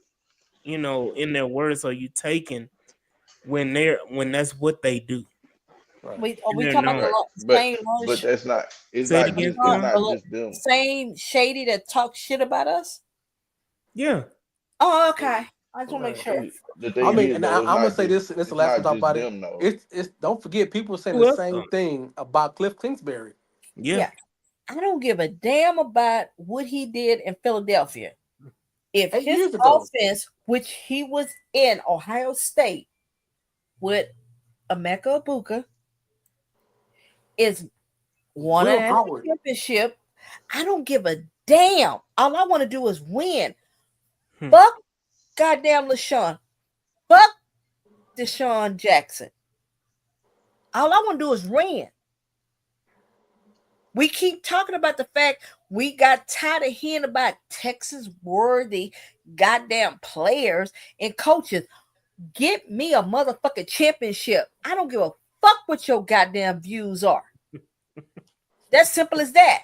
in their words are you taking when that's what they do Right. Are and we they're talking about known? Right. the same But lunch, that's not. It's Say it not again, just. It's Sean. not just them. same shady that talk shit about us? Yeah. Oh, But okay. I just want to make Right. sure. the I thing mean, is and though, I'm gonna say this, and this is the it's last we not talk just about it. them though. It's don't forget people saying Who the else? same thing about Cliff Kingsbury. Yeah. Yeah, I don't give a damn about what he did in Philadelphia. If 8 his years ago. offense, which he was in Ohio State with Emeka Ibuka, is won Will a Howard. championship, I don't give a damn. All I want to do is win. Hmm. Fuck goddamn LaShawn. Fuck Deshaun Jackson. All I want to do is win. We keep talking about the fact we got tired of hearing about Texas worthy goddamn players and coaches. Get me a motherfucking championship. I don't give a fuck what your goddamn views are. That's simple as that.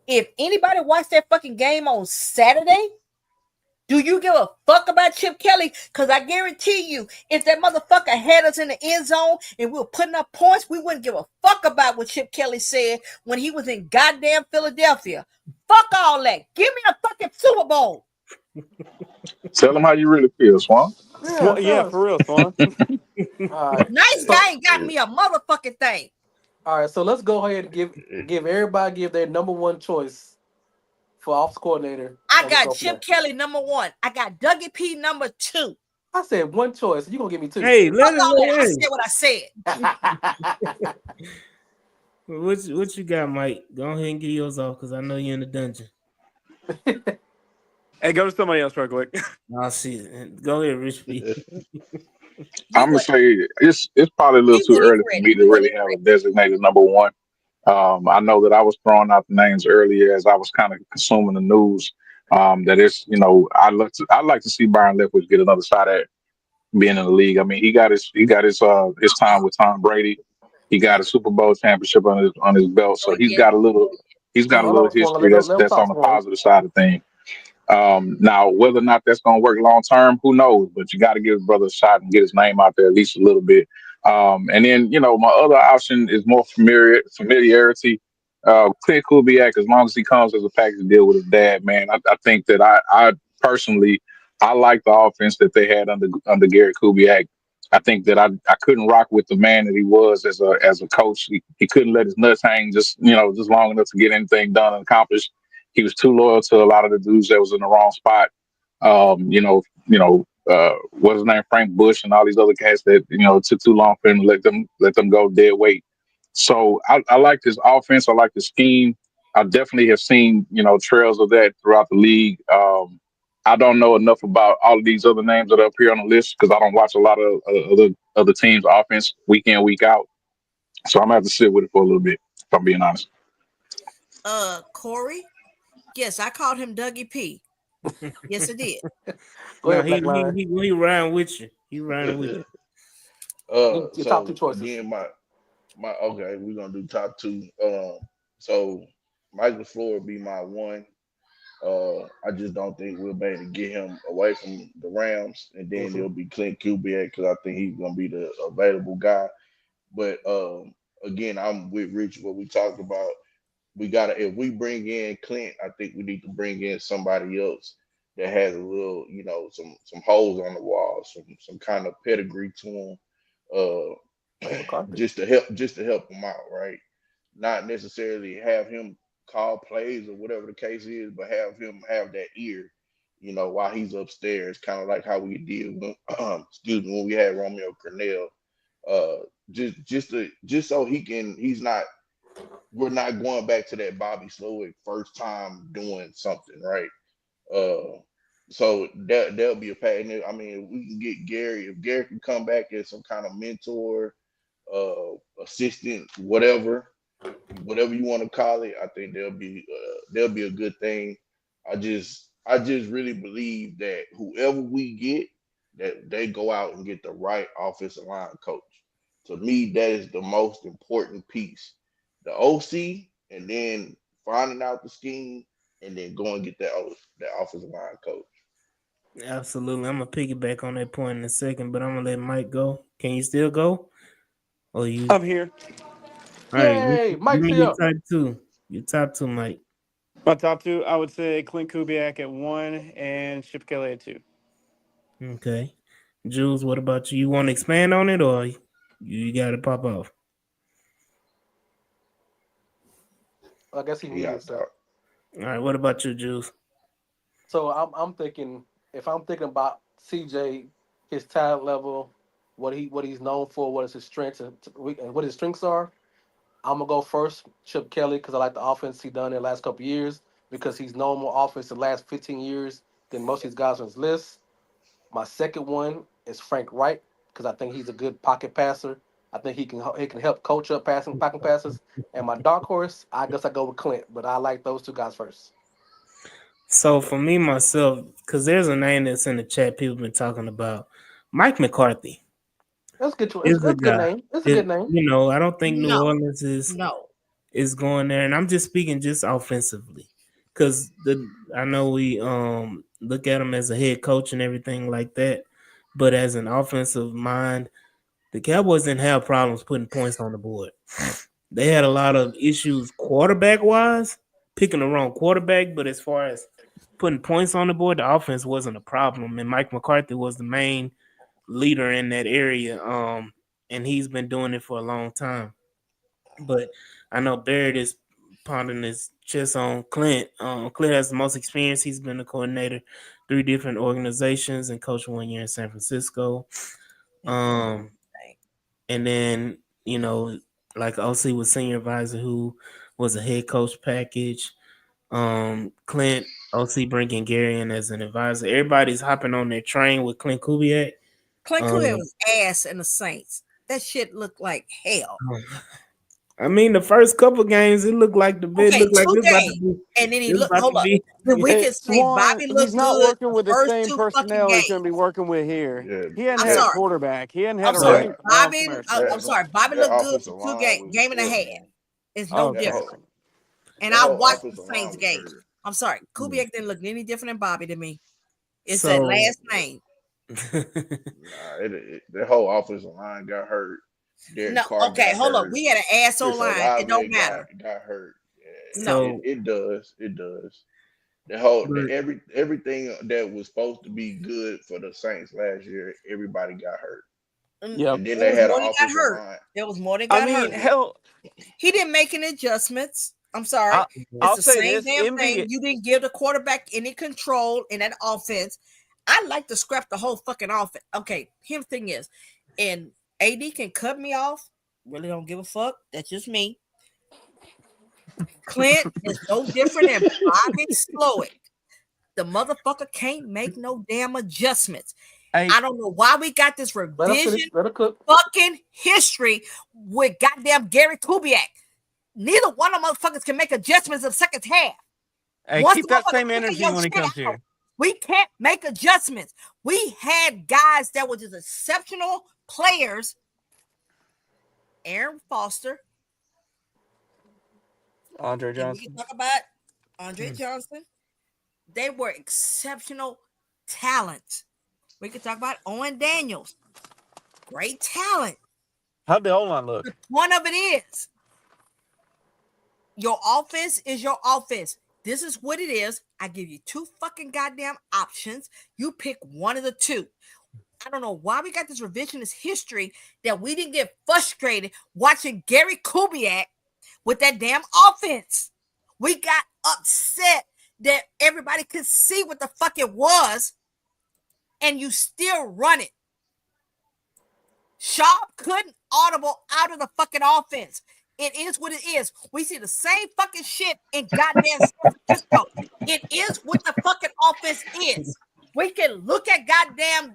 If anybody watched that fucking game on Saturday, do you give a fuck about Chip Kelly? Because I guarantee you, if that motherfucker had us in the end zone and we were putting up points, we wouldn't give a fuck about what Chip Kelly said when he was in goddamn Philadelphia. Fuck all that. Give me a fucking Super Bowl. Tell them how you really feel, Swan. Yeah, Yeah, tell us. for real, Swan. All right. Nice So guy got me a motherfucking thing. all right, so let's go ahead and give everybody give their number one choice for office coordinator, I and we'll got go from Chip there. Kelly number one. I got Dougie P number two. I said one choice. You gonna give me two? Hey, Fuck let us all that. I hey. said what I said. What you got, Mike? Go ahead and get yours off because I know you're in the dungeon. Hey, go to somebody else real quick. I'll see it. Go ahead, Rich B. You I'm gonna what? say it's probably a little You too when he's early for ready. me You to when really he's have a ready. designated number one. I know that I was throwing out the names earlier as I was kind of consuming the news. That it's I'd like to see Byron Leftwich get another shot at being in the league. I mean, he got his time with Tom Brady. He got a Super Bowl championship on his belt, Oh so he's yeah. got a little Hold on, Swan. history Let him that's talk, on the Swan. positive side of things. Now, whether or not that's going to work long term, who knows? But you got to give his brother a shot and get his name out there at least a little bit. And then, my other option is more familiarity. Clint Kubiak, as long as he comes as a package deal with his dad, man, I think that I personally, I like the offense that they had under Gary Kubiak. I think that I couldn't rock with the man that he was as a coach. He couldn't let his nuts hang just long enough to get anything done and accomplished. He was too loyal to a lot of the dudes that was in the wrong spot. what's his name, Frank Bush, and all these other cats that took too long for him to let them go dead weight. So I like this offense. I like the scheme. I definitely have seen trails of that throughout the league. I don't know enough about all of these other names that are up here on the list because I don't watch a lot of other teams' offense week in week out. So I'm gonna have to sit with it for a little bit. If I'm being honest. Corey. Yes, I called him Dougie P. Yes, I did. Go No, ahead, Black Line. he riding with you. He riding with you. Your top two So choices. again, my okay, we're gonna do top two. So Michael Floyd would be my one. I just don't think we'll be able to get him away from the Rams, and then Mm-hmm. it'll be Clint Kubiak because I think he's gonna be the available guy. But again, I'm with Rich. What we talked about, we gotta if we bring in Clint, I think we need to bring in somebody else that has a little, some holes on the wall, some kind of pedigree to him, Mike McCarthy. just to help him out, right? Not necessarily have him call plays or whatever the case is, but have him have that ear, while he's upstairs, kind of like how we did when, excuse me, when we had Romeo Cornell. Just so he's not, we're not going back to that Bobby Slowick first time doing something, right? Uh, so that'll be a pattern. I mean, if we can get Gary, if Gary can come back as some kind of mentor, assistant, whatever you want to call it, I think there'll be a good thing. I just really believe that whoever we get, that they go out and get the right offensive line coach. To me, that is the most important piece. The OC, and then finding out the scheme, and then go and get that offensive line coach. Absolutely. I'm gonna piggyback on that point in a second, but I'm gonna let Mike go. Can you still go? Or you I'm here. all right, Yay, give Mike's me your here. top two. Your top two, Mike. My top two, I would say Clint Kubiak at one and Chip Kelly at two. Okay. Jules, what about you? You want to expand on it or you got to pop off? I guess he He muted got himself. thought. All right, what about you, Jules? So I'm thinking if I'm thinking about CJ, his talent level, what he's known for, what is his strengths and what his strengths are. I'm gonna go first, Chip Kelly, because I like the offense he done in the last couple of years. Because he's known more offense the last 15 years than most of these guys on his list. My second one is Frank Wright, because I think he's a good pocket passer. I think he can help coach up pocket passes. And my dark horse, I guess I go with Clint, but I like those two guys first. So for me myself, because there's a name that's in the chat people been talking about, Mike McCarthy That's good. is a That's a good guy. name. It's a good name. I don't think New No, Orleans no. is going there, and I'm just speaking just offensively, because I know we look at him as a head coach and everything like that, but as an offensive mind, the Cowboys didn't have problems putting points on the board. They had a lot of issues quarterback wise, picking the wrong quarterback, but as far as putting points on the board, the offense wasn't a problem, and Mike McCarthy was the main leader in that area. And he's been doing it for a long time. But I know Barrett is pounding his chest on Clint. Clint has the most experience. He's been a coordinator, 3 different organizations, and coached 1 year in San Francisco. Um, and then like OC was senior advisor, who was a head coach package. Clint, OC bringing Gary in as an advisor. Everybody's hopping on their train with Clint Kubiak. Clint Clear Um, was ass in the Saints. That shit looked like hell. I mean, the first couple games, it looked like the bid Okay, looked like 2 this about to games. be. And then he This looked, about to hold up. be. Then we Hey, can say Swan, Bobby he's looked not good working the with the first same 2 fucking personnel he's going to be games. working with here. Yeah, He hadn't I'm had a that sorry. quarterback. He hadn't I'm had a sorry. that running Bobby, offense. I'm that sorry. Bobby that looked good offensive for line was game and a horrible. half. It's no That Okay. different. whole And that I whole watched the offensive line Saints was game. hurt. I'm sorry. Kubiak didn't look any different than Bobby to me. It's that So, last name. Nah, that whole offensive line got hurt. No, Derek Carr okay, got hold up. hurt. We had an asshole Chris line. It don't Olave got matter. got hurt. Yeah, No. it, so, it does. It does. The but everything that was supposed to be good for the Saints last year, everybody got hurt. Yep. And then There they was had an more that got offensive hurt. line. There was more that I got mean, hurt. hell, He didn't make any adjustments. I'm sorry. I, It's I'll the say same this: damn thing. NBA. You didn't give the quarterback any control in that offense. I like to scrap the whole fucking offense. Okay, here's the thing is, and AD can cut me off. Really don't give a fuck. That's just me. Clint is no different than Bobby Slowick. The motherfucker can't make no damn adjustments. I don't know why we got this revision fucking history with goddamn Gary Kubiak. Neither one of motherfuckers can make adjustments in the second half. Hey, keep that same energy when he comes here. We can't make adjustments. We had guys that were just exceptional players. Aaron Foster. Andre Johnson. We can talk about Andre Johnson. They were exceptional talent. We could talk about Owen Daniels. Great talent. How'd the O-line look? The point of it is, your offense is your offense. This is what it is. I give you two fucking goddamn options. You pick one of the two. I don't know why we got this revisionist history that we didn't get frustrated watching Gary Kubiak with that damn offense. We got upset that everybody could see what the fuck it was, and you still run it. Sharp couldn't audible out of the fucking offense. It is what it is. We see the same fucking shit in goddamn San Francisco. It is what the fucking offense is. We can look at goddamn,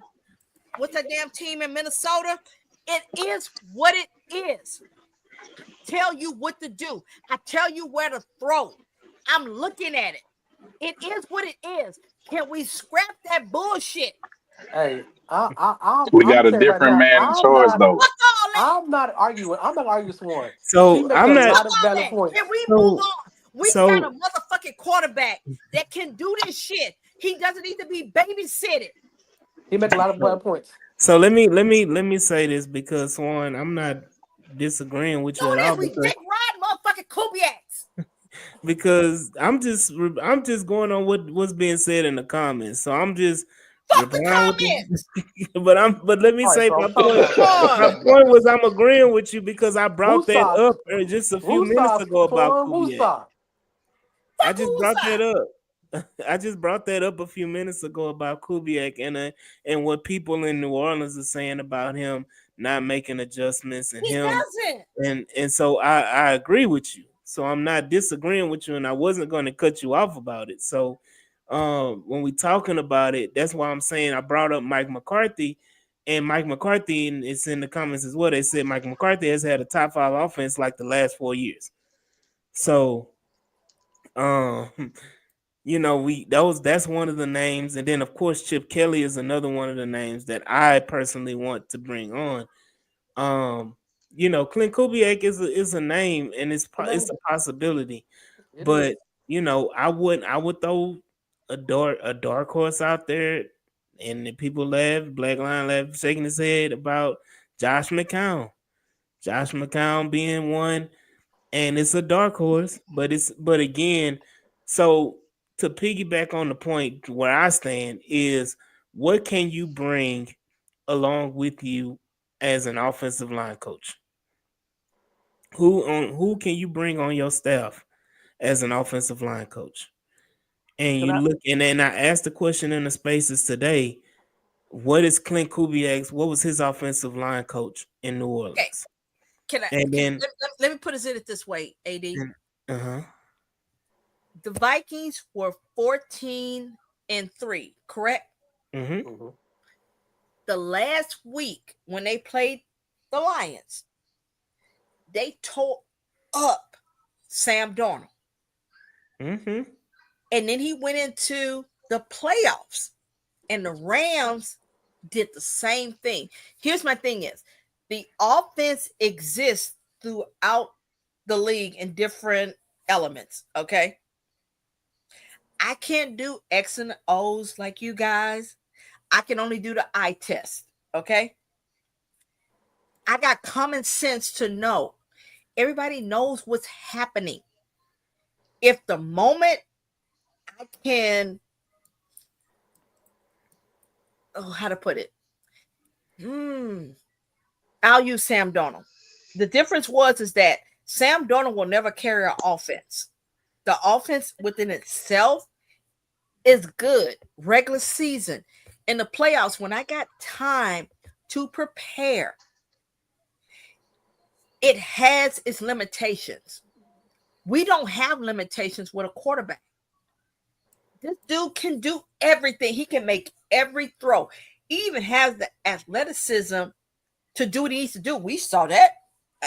what's that damn team in Minnesota? It is what it is. Tell you what to do. I tell you where to throw. I'm looking at it. It is what it is. Can we scrap that bullshit? Hey, we got a different man in choice, though. I'm not arguing. I'm not arguing with one. So I'm not. Can we move on? We got a motherfucking quarterback that can do this shit. He doesn't need to be babysitted. He makes a lot of points. So let me say this, because Swan, I'm not disagreeing with you at all. We dick ride motherfucking Kubiaks. Because I'm just going on what's being said in the comments. So I'm just replying with but let me say my point. My point was I'm agreeing with you because I brought that up just a few minutes ago about Kubiak. I just brought that up a few minutes ago about Kubiak and what people in New Orleans are saying about him not making adjustments and and so I agree with you. So I'm not disagreeing with you, and I wasn't going to cut you off about it. So when we talking about it, that's why I'm saying I brought up Mike McCarthy, and Mike McCarthy, and it's in the comments as well. They said Mike McCarthy has had a top 5 offense like the last 4 years. So, you know, that's one of the names, and then of course Chip Kelly is another one of the names that I personally want to bring on. You know, Clint Kubiak is a name, and it's a possibility, but you know, I would throw a dark horse out there, and the people laugh, Black Lion laugh, shaking his head about Josh McCown being one, and it's a dark horse, but again, so to piggyback on the point where I stand is, what can you bring along with you as an offensive line coach? Who can you bring on your staff as an offensive line coach? And you look, and then I asked the question in the spaces today, what is Clint Kubiak's, what was his offensive line coach in New Orleans? Let me put it this way, AD. The Vikings were 14-3, correct? Mm-hmm. The last week when they played the Lions, they tore up Sam Darnold. Mm-hmm. And then he went into the playoffs, and the Rams did the same thing. Here's my thing is, the offense exists throughout the league in different elements, okay? I can't do X and O's like you guys. I can only do the eye test, okay? I got common sense to know. Everybody knows what's happening. If the moment I can, how to put it? I'll use Sam Darnold. The difference is that Sam Darnold will never carry an offense. The offense within itself is good. Regular season, in the playoffs, when I got time to prepare, it has its limitations. We don't have limitations with a quarterback. This dude can do everything. He can make every throw. He even has the athleticism to do what he needs to do. We saw that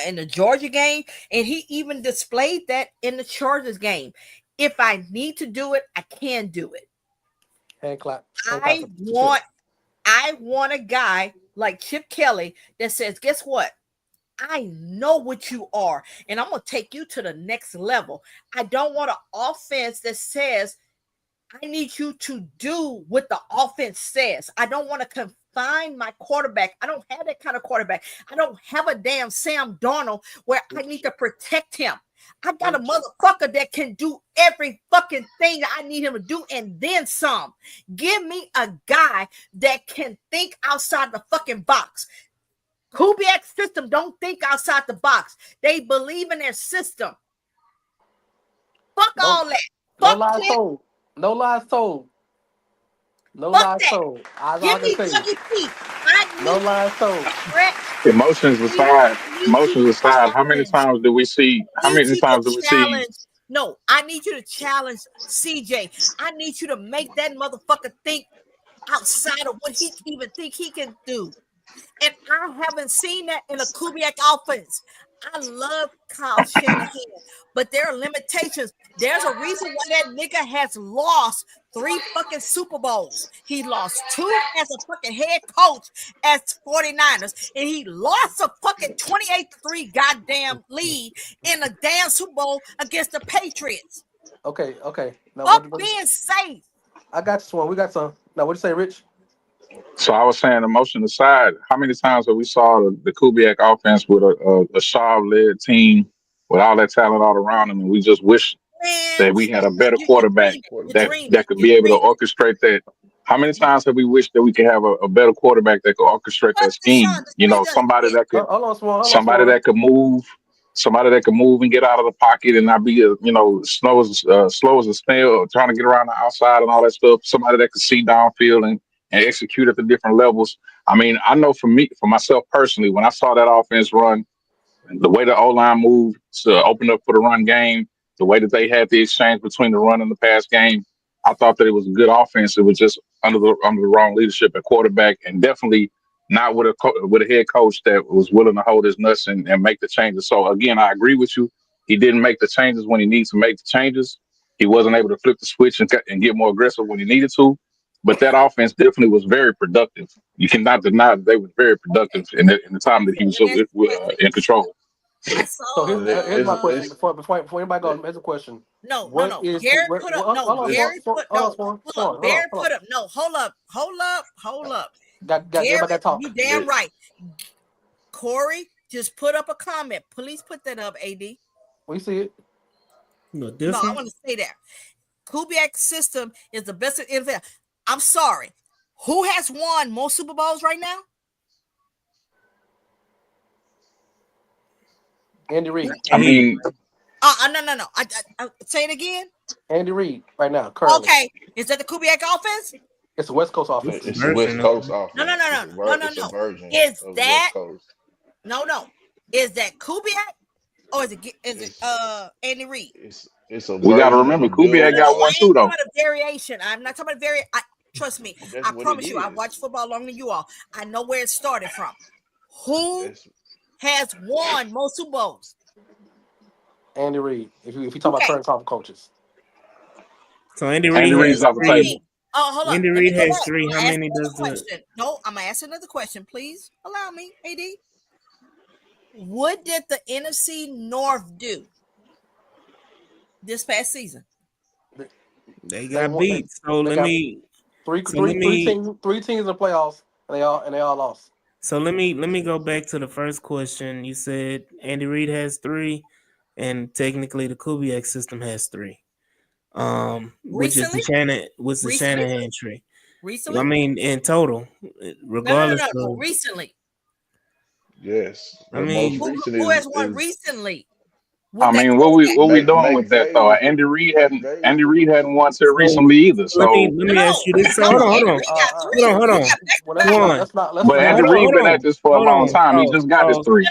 in the Georgia game, and he even displayed that in the Chargers game. If I need to do it, I can do it. Hand clap. I want a guy like Chip Kelly that says, guess what? I know what you are, and I'm going to take you to the next level. I don't want an offense that says, I need you to do what the offense says. I don't want to confine my quarterback. I don't have that kind of quarterback. I don't have a damn Sam Darnold where I need to protect him. I got a motherfucker that can do every fucking thing that I need him to do and then some. Give me a guy that can think outside the fucking box. Kubiak's system don't think outside the box. They believe in their system. Fuck all that. No Fuck lies it. told. No lies told. No Fuck lies that. told. Give me Dougie P. No lies told. Emotions aside, how many times do we see? How many times do we see? No, I need you to challenge CJ. I need you to make that motherfucker think outside of what he even think he can do. And I haven't seen that in a Kubiak offense. I love Kyle Shanahan, but there are limitations. There's a reason why that nigga has lost 3 fucking Super Bowls. He lost 2 as a fucking head coach as 49ers, and he lost a fucking 28-3 goddamn lead in a damn Super Bowl against the Patriots. Okay. Now, Fuck being safe. I got this one. We got some. Now, what you say, Rich? So I was saying, emotion aside, how many times have we saw the Kubiak offense with a Shaw-led team with all that talent all around them, and we just wish that we had a better quarterback that could be able to orchestrate that. How many times have we wished that we could have a better quarterback that could orchestrate that scheme? You know, somebody that could move, somebody that could move and get out of the pocket and not be slow as a snail, trying to get around the outside and all that stuff. Somebody that could see downfield and execute at the different levels. I mean, I know for myself personally, when I saw that offense run, the way the O-line moved to open up for the run game, the way that they had the exchange between the run and the pass game, I thought that it was a good offense. It was just under the wrong leadership at quarterback, and definitely not with a head coach that was willing to hold his nuts and make the changes. So again, I agree with you. He didn't make the changes when he needs to make the changes. He wasn't able to flip the switch and get more aggressive when he needed to. But that offense definitely was very productive. You cannot deny that they were very productive in the time that he was in control. I saw. So here's my question. Before anybody goes, here's a question. No. Gary put up. No, Gary put up. No, hold up. Gary, you damn right. Corey just put up a comment. Please put that up, AD. We see it. No, I want to say that Kubiak's system is the best in NFL. I'm sorry. Who has won more Super Bowls right now? Andy Reid. I mean, no. I say it again. Andy Reid right now. Currently. Okay, is that the Kubiak offense? It's a West Coast offense. It's a West Coast offense. No. Is that no? Is that Kubiak or is it Andy Reid? We got to remember Kubiak got one too, though. I'm not talking about a variation. I'm not talking about variation. Trust me. I promise you. I watched football longer than you all. I know where it started from. Who has won most Super Bowls? Andy Reid. If you talk about current top coaches. So Andy Reid's off the table. Oh, hold on. Andy Reid has 3. How many does the? No, I'm gonna ask another question. Please allow me, AD. What did the NFC North do this past season? They got beat. So let me. Three teams in the playoffs, and they all lost. So let me go back to the first question. You said Andy Reid has 3, and technically the Kubiak system has 3. Which is the Shanahan tree. Recently? I mean, in total, regardless. No. Recently. Yes. I mean, who has won recently? I with that mean, quarterback. what we doing with that though? McVay, McVay is Andy the Reid hadn't won receiver. till So recently either. let So, me ask you this. So hold on, hold Andy on, Reid got Uh, hold three. on, hold He on. got back to well, back. One. let's but not Hold Andy on, forget. Reid hold been at on, this for a hold long on. time. He Pause, just got his pause, three.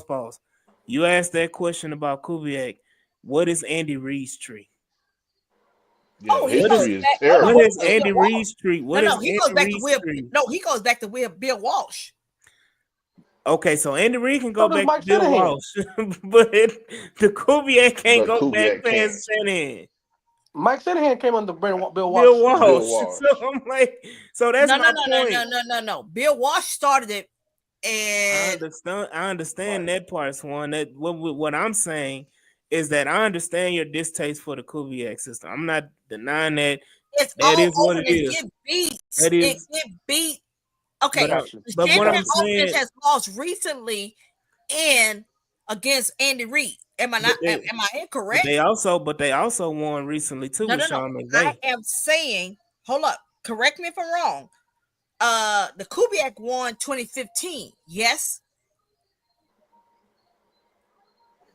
pause. You asked that question about Kubiak. What is Andy Reid's tree? Yeah, Oh, he his What is goes tree is back. Hold on, what hold terrible. is on. Andy Bill Walsh. Reid's tree? No, What is no, he goes Andy back to Reid's Will. tree? No, he goes back to Bill Walsh. Okay, so Andy Reid can So go does back to Mike Bill Shanahan. Walsh, but the Kubiak can't But go back Kubiak can't. past Shanahan. Mike Shanahan came under Bill Bill Walsh's tree. Bill Walsh. So Walsh. I'm like, so that's No, my no, no, no, point. no, no, no, no. Bill Walsh started it, I and understand. I understand Right. that part, Swan. That what I'm saying is that I understand your distaste for the Kubiak system. I'm not denying that. it's That all is what over. it It is. get beats. That It is. get beat. I But Okay, got you. the but I what Shanahan I'm got you. offense saying, has lost recently in against Andy Reid. Am I but not? they Am I but incorrect? they also won recently too No, with no, no. Sean I McVay. am saying, hold up. Correct me if I'm wrong. The Kubiak won 2015. Yes.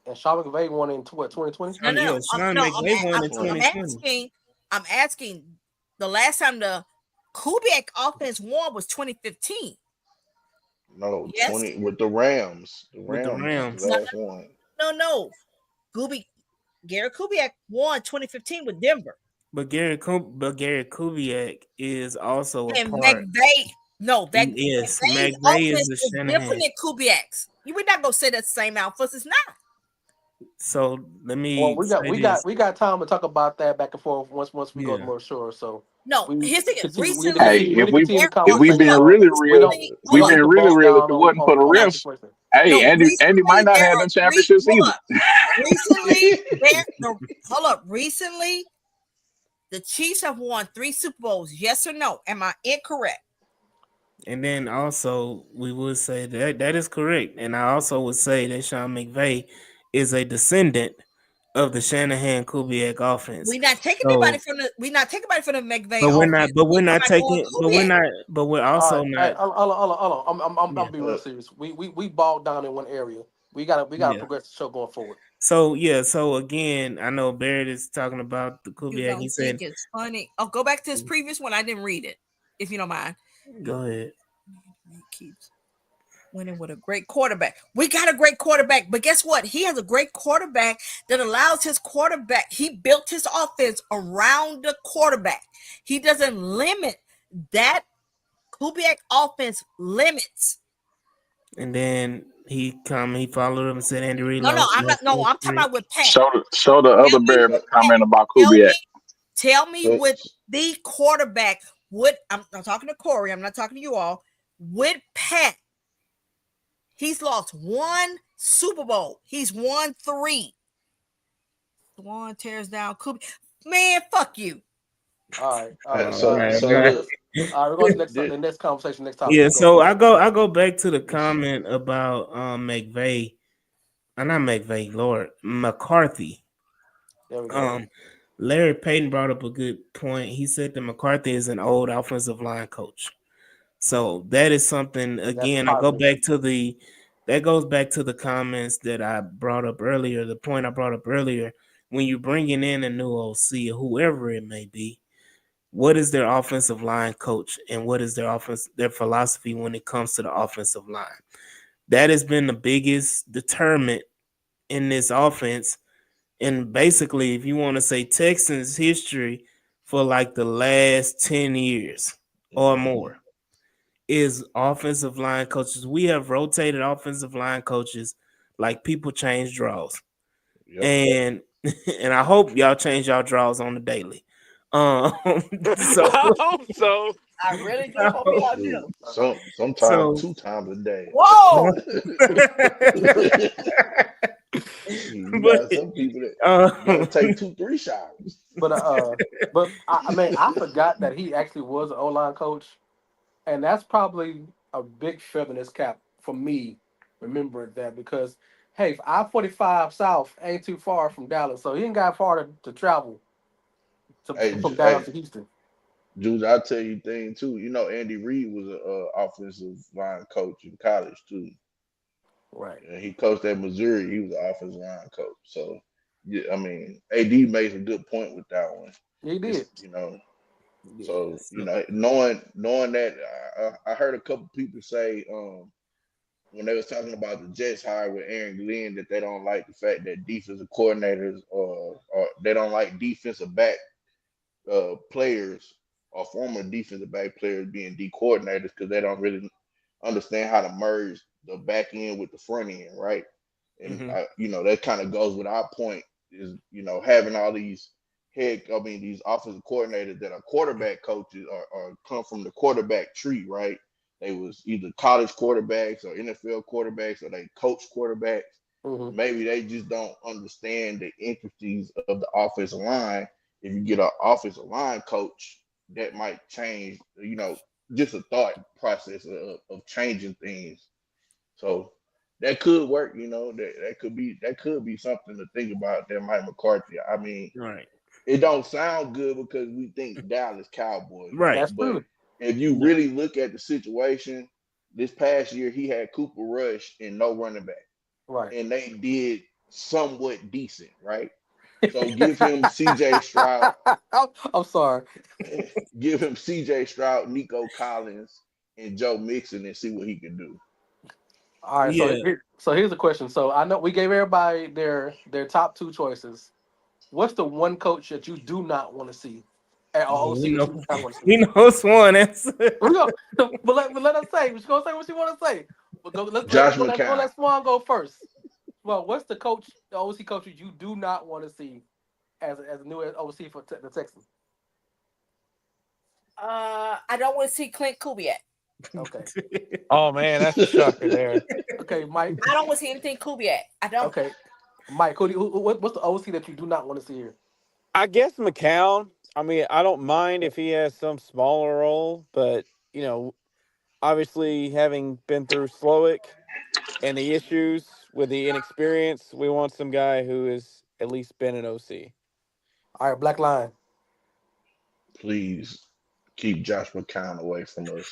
And Sean McVay won in what 2020. No, no, no. Yeah, Sean No. McVay won in 20. 2020. I'm asking. The last time the Kubiak offense won was 2015. No, Yes. 20 with the Rams. The With the Rams is the Rams. No, last one. no, no. Kubiak, Gary Kubiak won 2015 with Denver, But Gary Kubiak is also a and part. McVay. No, that Yes, McVay's McVay is offense the is different Shanahan. than Kubiak's. We're not gonna say that's the same outfit. It's not. So let Well, me we got say we got this. we got time to talk about that back and forth once we go to Yeah. more sure. So No, we here's the thing. continue. We need to Hey, continue. We Recently, need to continue the if we hold being conversation. up. really We real, don't Recently, if we hold we don't up. need being to really bog real, if down it wasn't for the on Hold up. one refs, situation. hey, No, Andy might recently not there have are them three. championships Hold either. up. Recently, there. The hold up. Recently, the Chiefs have won 3 Super Bowls. Yes or no? Am I incorrect? And then also we would say that that is correct. And I also would say that Sean McVay is a descendant of the Shanahan Kubiak offense. We're not taking anybody So from the. We're not taking anybody from the McVay offense. but we're We not talking about going taking Kubiak. but we're All also right, hey, not. hold on. Yeah. I'm be real serious. We bogged down in one area. We gotta Yeah. progress the show going forward. So yeah, so again, I know Barrett is talking about the You Kubiak. He don't think said, it's funny? Oh, go back to his previous one. I didn't read it, if you don't mind. "Go ahead." He keeps winning with a great quarterback. We got a great quarterback, but guess what? He has a great quarterback that allows his quarterback. He built his offense around the quarterback. He doesn't limit that. Kubiak offense limits. And then he followed up and said Andy Reid No, no, lost I'm not. No, I'm talking three. about with Pat. Show the Tell other me bear with Pat. comment about Tell Kubiak. me. Tell me So, with the quarterback. What I'm talking to Corey. I'm not talking to you all. With Pat, he's lost 1 Super Bowl. He's won 3. Swan tears down Kubiak. Man, fuck you. All so right, so right. look, All right. We're going to this, the next conversation, next topic. Yeah, Let's go. so I go back to the comment about McVay. Not McVay, Lord McCarthy. There we go. Um, Larry Payton brought up a good point. He said that McCarthy is an old offensive line coach. So that is something And that's again. positive. That goes back to the comments that I brought up earlier. The point I brought up earlier when you're bringing in a new OC or whoever it may be, what is their offensive line coach and what is their philosophy when it comes to the offensive line? That has been the biggest determinant in this offense. And basically, if you want to say Texans history for like the last 10 years or mhm, more, is offensive line coaches. We have rotated offensive line coaches like people change draws. yep. And and I hope y'all change y'all draws on the daily. Um so I hope so. I really do hope y'all Shoot, do. sometimes so 2 times a day. Whoa! You but got some people that gotta um, take 2, 3 showers. But I mean, I forgot that he actually was an O line coach, and that's probably a big feather in his cap for me, remembering that because hey, I-45 South ain't too far from Dallas, so he ain't got far to travel from Dallas Hey, to Houston. Jules, I'll tell you thing too. You know, Andy Reid was a offensive line coach in college too. Right. And he coached at Missouri. He was the offensive line coach. So, yeah, I mean, AD makes a good point with that one. He did. It's Yeah. so So, knowing that, I heard a couple people say when they was talking about the Jets hire with Aaron Glenn that they don't like the fact that defensive coordinators or they don't like defensive back players or former defensive back players being D coordinators because they don't really understand how to merge the back end with the front end, right? And hmm that kind of goes with our point is having all these these offensive coordinators that are quarterback coaches or come from the quarterback tree, right? They was either college quarterbacks or NFL quarterbacks or they coach quarterbacks. Mm-hmm. Maybe they just don't understand the intricacies of the offensive line. If you get an offensive line coach, that might change, just a thought process of changing things. So that could work, that could be something to think about there, Mike McCarthy. I mean, right, it don't sound good because we think Dallas Cowboys, right? right. That's But true. if you No, really look at the situation, this past year he had Cooper Rush and no running back, Right. and they did somewhat decent, right? So give him C.J. Stroud, I'm sorry. give him C.J. Stroud, Nico Collins, and Joe Mixon, and see what he can do. All right. So yeah. here's the question. So I know we gave everybody their top two choices. What's the one coach that you do not want to see at Well, OC we that you do know, not want to see? we know Swan answer. We go, but let us say. She's gonna say what she want to say. But go, Josh let's go. McCown, Let Swan go first. Well, what's the coach, the OC coach that you do not want to see as a new OC for the Texans? I don't want to see Clint Kubiak. Okay. Oh man, that's a shocker there. Okay, Mike. I don't want to see anything Kubiak. I don't. Okay, Mike. What's the OC that you do not want to see here? I guess McCown. I mean, I don't mind if he has some smaller role, but you know, obviously having been through Slowick and the issues with the inexperience, we want some guy who has at least been an OC. All right, Black Line. please keep Josh McCown away from us.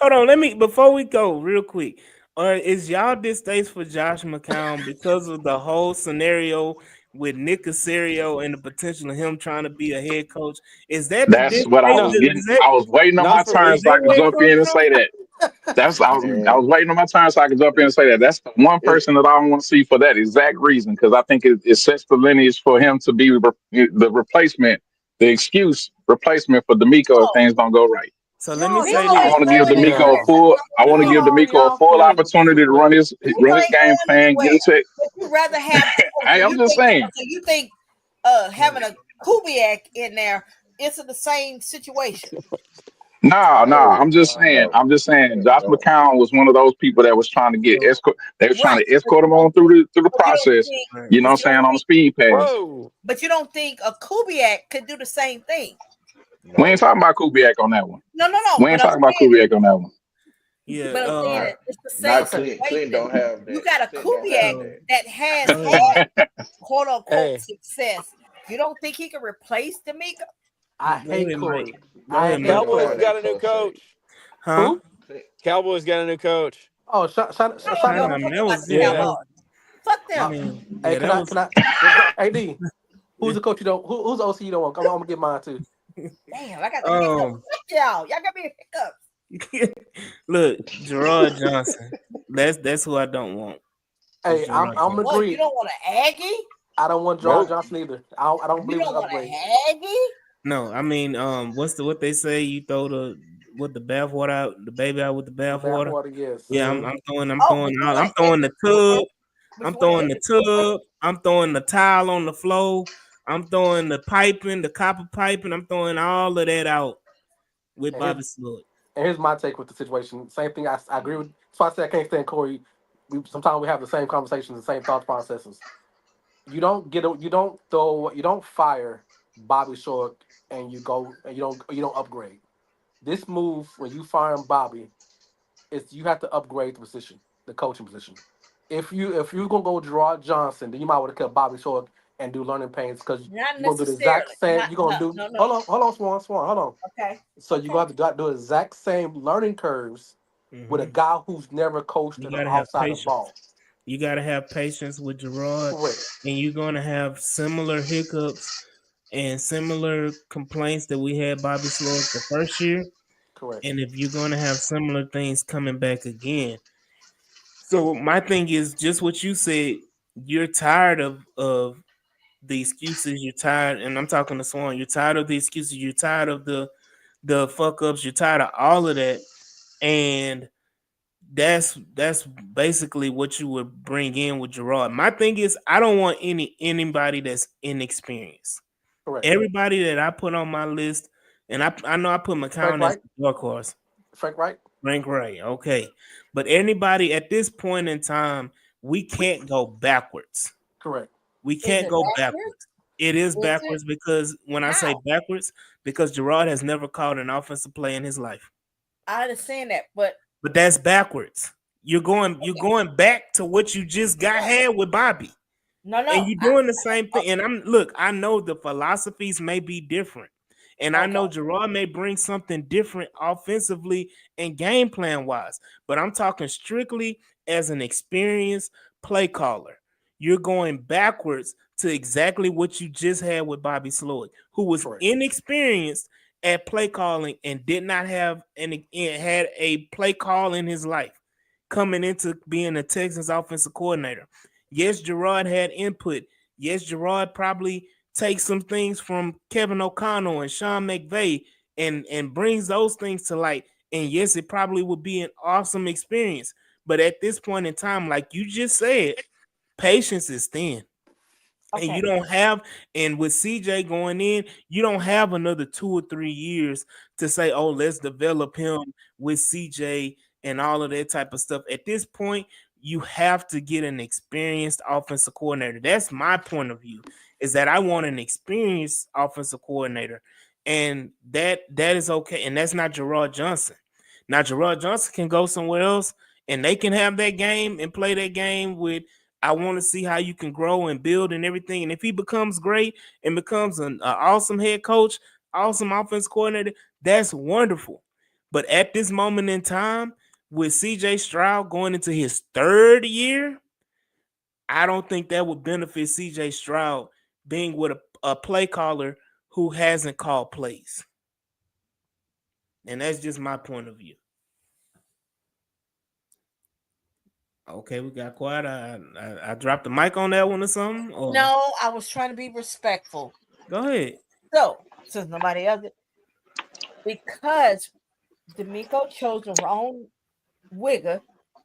Hold on, let me before we go real quick. Is y'all distaste for Josh McCown because of the whole scenario with Nick Casario and the potential of him trying to be a head coach? Is that the That's what I distaste? was No, getting. Is that I was waiting on my not for turn is so that I could where it jump comes in and from? say that. I was And waiting on my turn so I could jump in and say that. That's the one it, person that I don't want to see for that exact reason because I think it sets the lineage for him to be the replacement, the excuse replacement for D'Amico if Oh, things don't go right. So let me no, say no. I this. It's want to give nothing to do D'Amico with a Yeah. that. full. I want to give D'Amico a Y'all full playing opportunity to with D'Amico run his ain't game going plan, get anywhere. a check. Would you rather have? Oh, Hey, I'm just saying. so you think having a Kubiak in there isn't the same situation? Nah. no, I'm just saying. no, I'm just saying. Josh no. McCown was one of those people that was trying to get So, escort. They was trying Right. to But escort you him don't on through think. the But you don't process. think. right. You know what I'm But you saying, don't on the think. speed pass. whoa. But you don't think a Kubiak could do the same thing? We ain't No. talking about Kubiak on that one. No, no, no. We ain't talking about Kubiak on that one. Yeah. But I'm saying Not that it's the same not Okay. Clint. Clint don't situation. have You that. got a Clint don't have Kubiak So that. that has uh, had quote unquote Hey, success. You don't think he can replace D'Amico? I go hate ahead, Mike. Corey. Go I ahead, Clint hate Mike. don't Cowboys have Corey. that got a new close shave. coach. Huh? Who? Clint, Cowboys got a new coach. Oh, shot, Oh, shot We down. don't I mean, care that about was the yeah. Yeah. That was, Cowboys. Fuck I Uh, them. mean, hey, yeah. can That I? was. Can I? AD. Who's the coach you don't? Who's the OC you don't want? I'm gonna get mine too. Damn, I got the hiccups. um. Fuck y'all. Y'all got me a hiccup. Look, Gerard Johnson. That's who I don't want. It's Hey, I'm Gerard I'm Johnson. What? You agree. don't want an Aggie? I don't want Gerard nope. Johnson either. I don't You believe it's don't an want upgrade. an Aggie? No, I mean, what they say? You throw the bathwater out, the baby out with the The bathwater. bathwater, yes. Yeah, Mm-hmm. Oh, but you I'm want throwing the tub. but I'm you want throwing the Aggie? tub. I'm throwing the tile on the floor. I'm throwing the piping, the copper piping. I'm throwing all of that out with And here's Bobby Sloyd. and here's my take with the situation. Same thing. I agree with. That's why I say I can't stand Corey. Sometimes we have the same conversations, the same thought processes. You don't fire Bobby Short and you don't upgrade. This move when you fire Bobby is you have to upgrade the position, the coaching position. If you're gonna go Gerard Johnson, then you might want to cut Bobby Short and do learning pains because Not you're gonna do the exact necessarily. same. Not You're no gonna do no no. hold on, Swan, hold on. Okay. So you're Okay. gonna have to do the exact same learning curves with a guy who's never coached You in an gotta have outside of patience. ball. You gotta have patience with Gerard, Correct. and you're gonna have similar hiccups and similar complaints that we had Bobby Sloyd the first year. Correct. And if you're gonna have similar things coming back again. So my thing is just what you said, you're tired of the excuses, you're tired, and I'm talking to Swan, you're tired of the excuses, you're tired of the fuck ups, you're tired of all of that. And that's basically what you would bring in with Gerard. My thing is, I don't want anybody that's inexperienced. Correct. Everybody that I put on my list, and I know I put Frank McCown as Wright. the dark horse. Frank Wright. Frank Ray, okay. But anybody at this point in time, we can't go backwards. Correct. We Is can't it go backwards? backwards. It is Is it? backwards because when I say How? backwards, because Gerard has never called an offensive play in his life. I understand that, but But that's backwards. You're going back to what you just got had with Bobby. no, And you're doing the same thing. And I know the philosophies may be different. And I know Okay. Gerard may bring something different offensively and game plan wise, but I'm talking strictly as an experienced play caller. You're going backwards to exactly what you just had with Bobby Sloyd, who was Correct. inexperienced at play calling and did not have had a play call in his life coming into being a Texans offensive coordinator. Yes, Gerard had input. Yes, Gerard probably takes some things from Kevin O'Connell and Sean McVay and brings those things to light. And yes, it probably would be an awesome experience. But at this point in time, like you just said, patience is thin. And you Okay. don't have, and with CJ going in, you don't have another 2 or 3 years to say, oh, let's develop him with CJ and all of that type of stuff. At this point, you have to get an experienced offensive coordinator. That's my point of view, is that I want an experienced offensive coordinator. And that is okay. And that's not Gerard Johnson. Now, Gerard Johnson can go somewhere else and they can have that game and play that game with, I want to see how you can grow and build and everything. And if he becomes great and becomes an awesome head coach, awesome offense coordinator, that's wonderful. But at this moment in time, with CJ Stroud going into his 3rd year, I don't think that would benefit CJ Stroud being with a play caller who hasn't called plays. And that's just my point of view. Okay, we got quiet. I dropped the mic on that one or something. Or... No, I was trying to be respectful. Go ahead. So, since nobody else, because D'Amico chose the wrong wigger,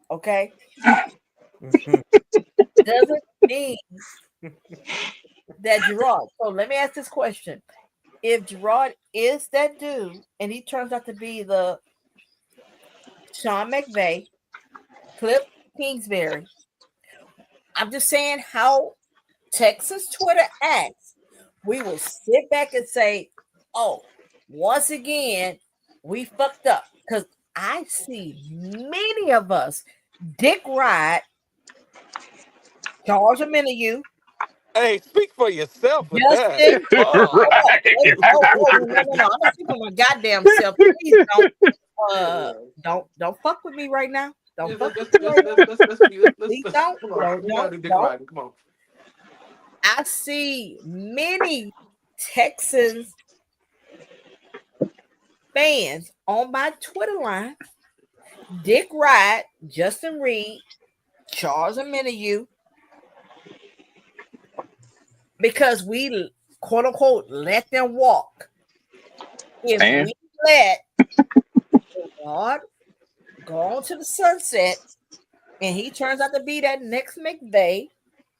okay, doesn't mean that Gerard. So let me ask this question: if Gerard is that dude, and he turns out to be the Sean McVay, Cliff Kingsbury, I'm just saying how Texas Twitter acts. We will sit back and say, "Oh, once again, we fucked up." Because I see many of us, Dick Ride, Charles Aminiu, Hey, speak for yourself with that. Justin. Oh. Right. No. I'm not speaking my goddamn self. Please don't fuck with me right now. Don't fuck with me right now. Please don't. Come on. We gotta do Dick Ryan. Come on. I see many Texans fans on my Twitter line. Dick Wright, Justin Reed, Charles Aminiu, because we quote unquote let them walk. If we let God go on to the sunset and he turns out to be that next McVay,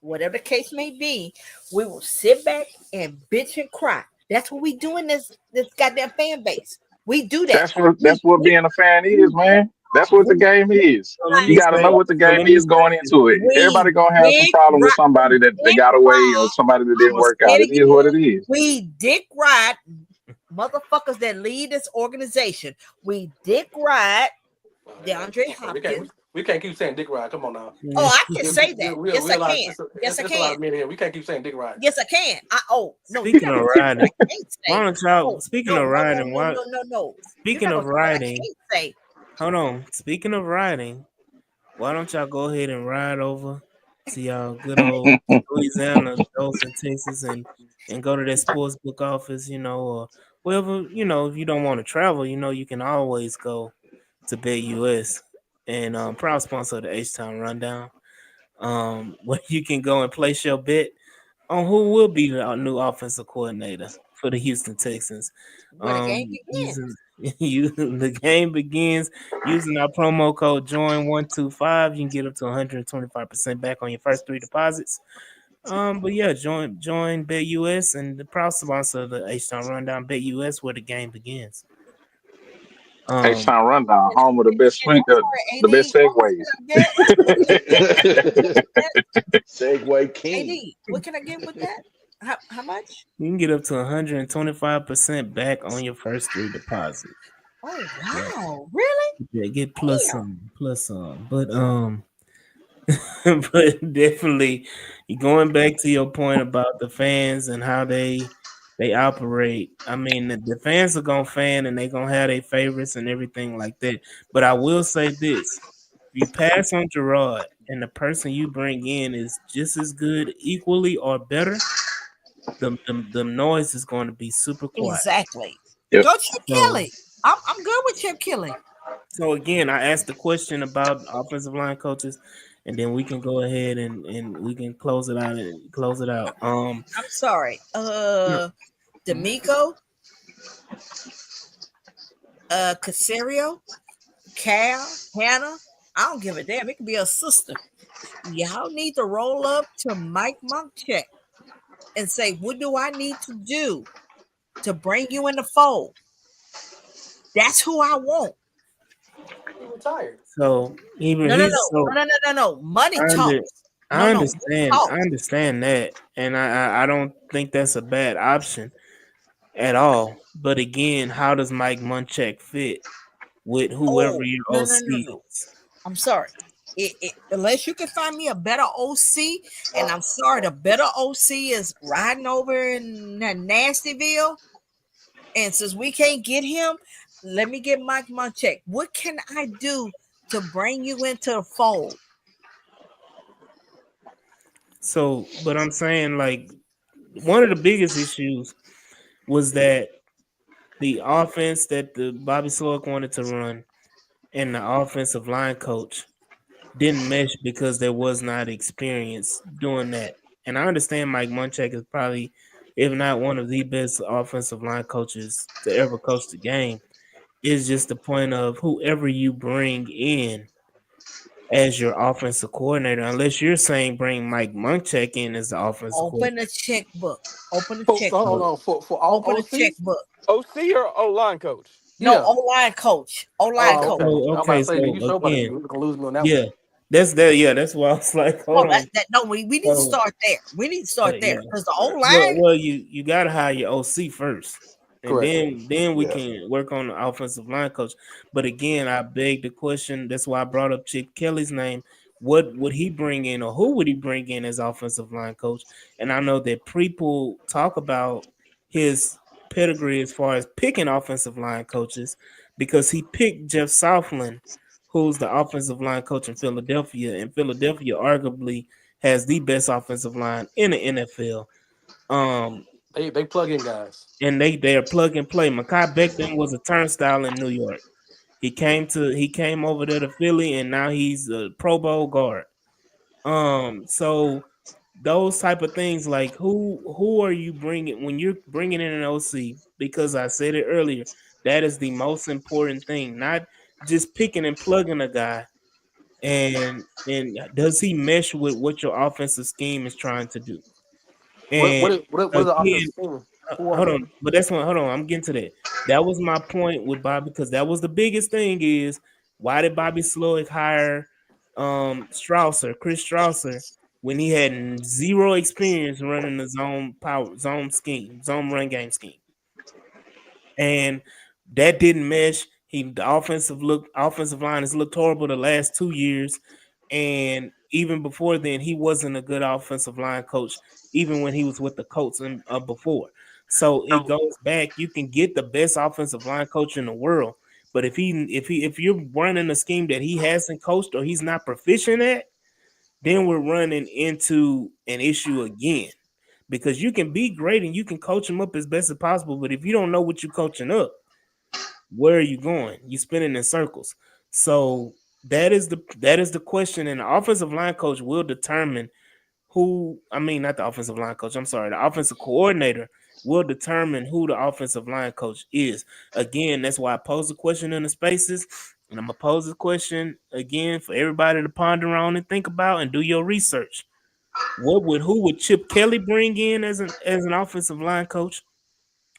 whatever the case may be, we will sit back and bitch and cry. That's what we do in this goddamn fan base. We do that. That's what being a fan is, man. That's what the game is. So let You me got to say, know what the game is going into it. Everybody gonna have some problem with somebody that they got away or somebody that didn't work out. It is what it is. We dick ride motherfuckers that lead this organization. We dick ride DeAndre Hopkins. We can't keep saying Dick Ride. Come on now. Oh, I can say that. Yes, I can. Yes, I There's a lot of can. men here. We can't keep saying Dick Ride. Yes, I can. No. Speaking of riding, why don't y'all? Speaking of riding, no. Speaking of riding, I can't say. hold on. Speaking of riding, why don't y'all go ahead and ride over to y'all good old Louisiana, Dothan, Texas, and go to that sports book office, or wherever, if you don't want to travel, you can always go to Bet US and proud sponsor of the H Town Rundown. Where you can go and place your bet on who will be the new offensive coordinator for the Houston Texans. Where the game Using begins. the game begins using our promo code JOIN125. You can get up to 125% back on your first three deposits. But yeah, join Bet US and the proud sponsor of the H Town Rundown, Bet US, where the game begins. H Um, Town Rundown, And, home of the and, best and swing, I'm sorry, the best AD. What segues. can I get? Segway King. AD, what can I get with that? How much? you can get up to 125% back on your first three deposits. Oh Yeah, wow, really? yeah, get Damn. plus some. But but definitely going back to your point about the fans and how they operate. I mean, the fans are gonna fan and they gonna have their favorites and everything like that. But I will say this: if you pass on Gerard and the person you bring in is just as good, equally or better, the noise is going to be super quiet. Exactly. Yep. Go Chip So Kelly. I'm good with Chip Kelly. so again, I asked the question about offensive line coaches, and then we can go ahead and we can close it out and close it out. I'm sorry. No, D'Amico, Casario, Cal, Hannah. I don't give a damn. It could be a sister. Y'all need to roll up to Mike Munchak and say, what do I need to do to bring you in the fold? That's who I want. He retired. so even No, no, he's no, no, so no, no, no, no. Money I, under, talks. No, no, money I talks. understand that, and I don't think that's a bad option at all. But again, how does Mike Munchak fit with whoever Oh, your no, no, no, OC no. is? I'm sorry. Unless you can find me a better OC, and I'm sorry, the better OC is riding over in that Nastyville. And since we can't get him, let me get Mike Munchak. What can I do to bring you into the fold? So, but I'm saying like one of the biggest issues was that the offense that the Bobby Slowick wanted to run and the offensive line coach didn't mesh because there was not experience doing that. And I understand Mike Munchak is probably, if not one of the best offensive line coaches to ever coach the game. It's just the point of whoever you bring in as your offensive coordinator, unless you're saying bring Mike Munchak in as the offensive Open coordinator. the checkbook. Open the Hold checkbook. on, for all Open the OCs. checkbook. OC or O line coach? No, Yeah. O line coach. O line Oh, coach. okay. So I'm about okay, to say, so you sure about to again, you gonna lose me on that yeah, one? that's that. Yeah, that's why I was like, No, hold that, on. that no, we need to So start there. We need to start yeah, there because the O well, line. well, you gotta hire your OC first, and Correct. then we Yeah. can work on the offensive line coach. But again, I beg the question. That's why I brought up Chip Kelly's name. What would he bring in, or who would he bring in as offensive line coach? And I know that people talk about his pedigree as far as picking offensive line coaches because he picked Jeff Southland, who's the offensive line coach in Philadelphia, and Philadelphia arguably has the best offensive line in the NFL. Um, They plug in guys. and they are plug and play. Mekhi Becton was a turnstile in New York. He came over there to Philly, and now he's a Pro Bowl guard. So those type of things, like who are you bringing when you're bringing in an OC? Because I said it earlier, that is the most important thing. Not just picking and plugging a guy, and does he mesh with what your offensive scheme is trying to do? And What is the again, offensive scheme? Who are hold they? on, but that's one. Hold on, I'm getting to that. That was my point with Bobby because that was the biggest thing. Is why did Bobby Slowick hire Chris Strausser when he had zero experience running the zone run game scheme, and that didn't mesh. The offensive line has looked horrible the last 2 years, and even before then, he wasn't a good offensive line coach. Even when he was with the Colts and before, so it goes back. You can get the best offensive line coach in the world, But if you're running a scheme that he hasn't coached or he's not proficient at, then we're running into an issue again. Because you can be great and you can coach him up as best as possible, but if you don't know what you're coaching up, where are you going? You're spinning in circles. So that is the question, and the offensive line coach will determine not the offensive line coach. I'm sorry, the offensive coordinator will determine who the offensive line coach is. Again, that's why I posed the question in the spaces, and I'm gonna pose the question again for everybody to ponder on and think about and do your research. Who would Chip Kelly bring in as an offensive line coach?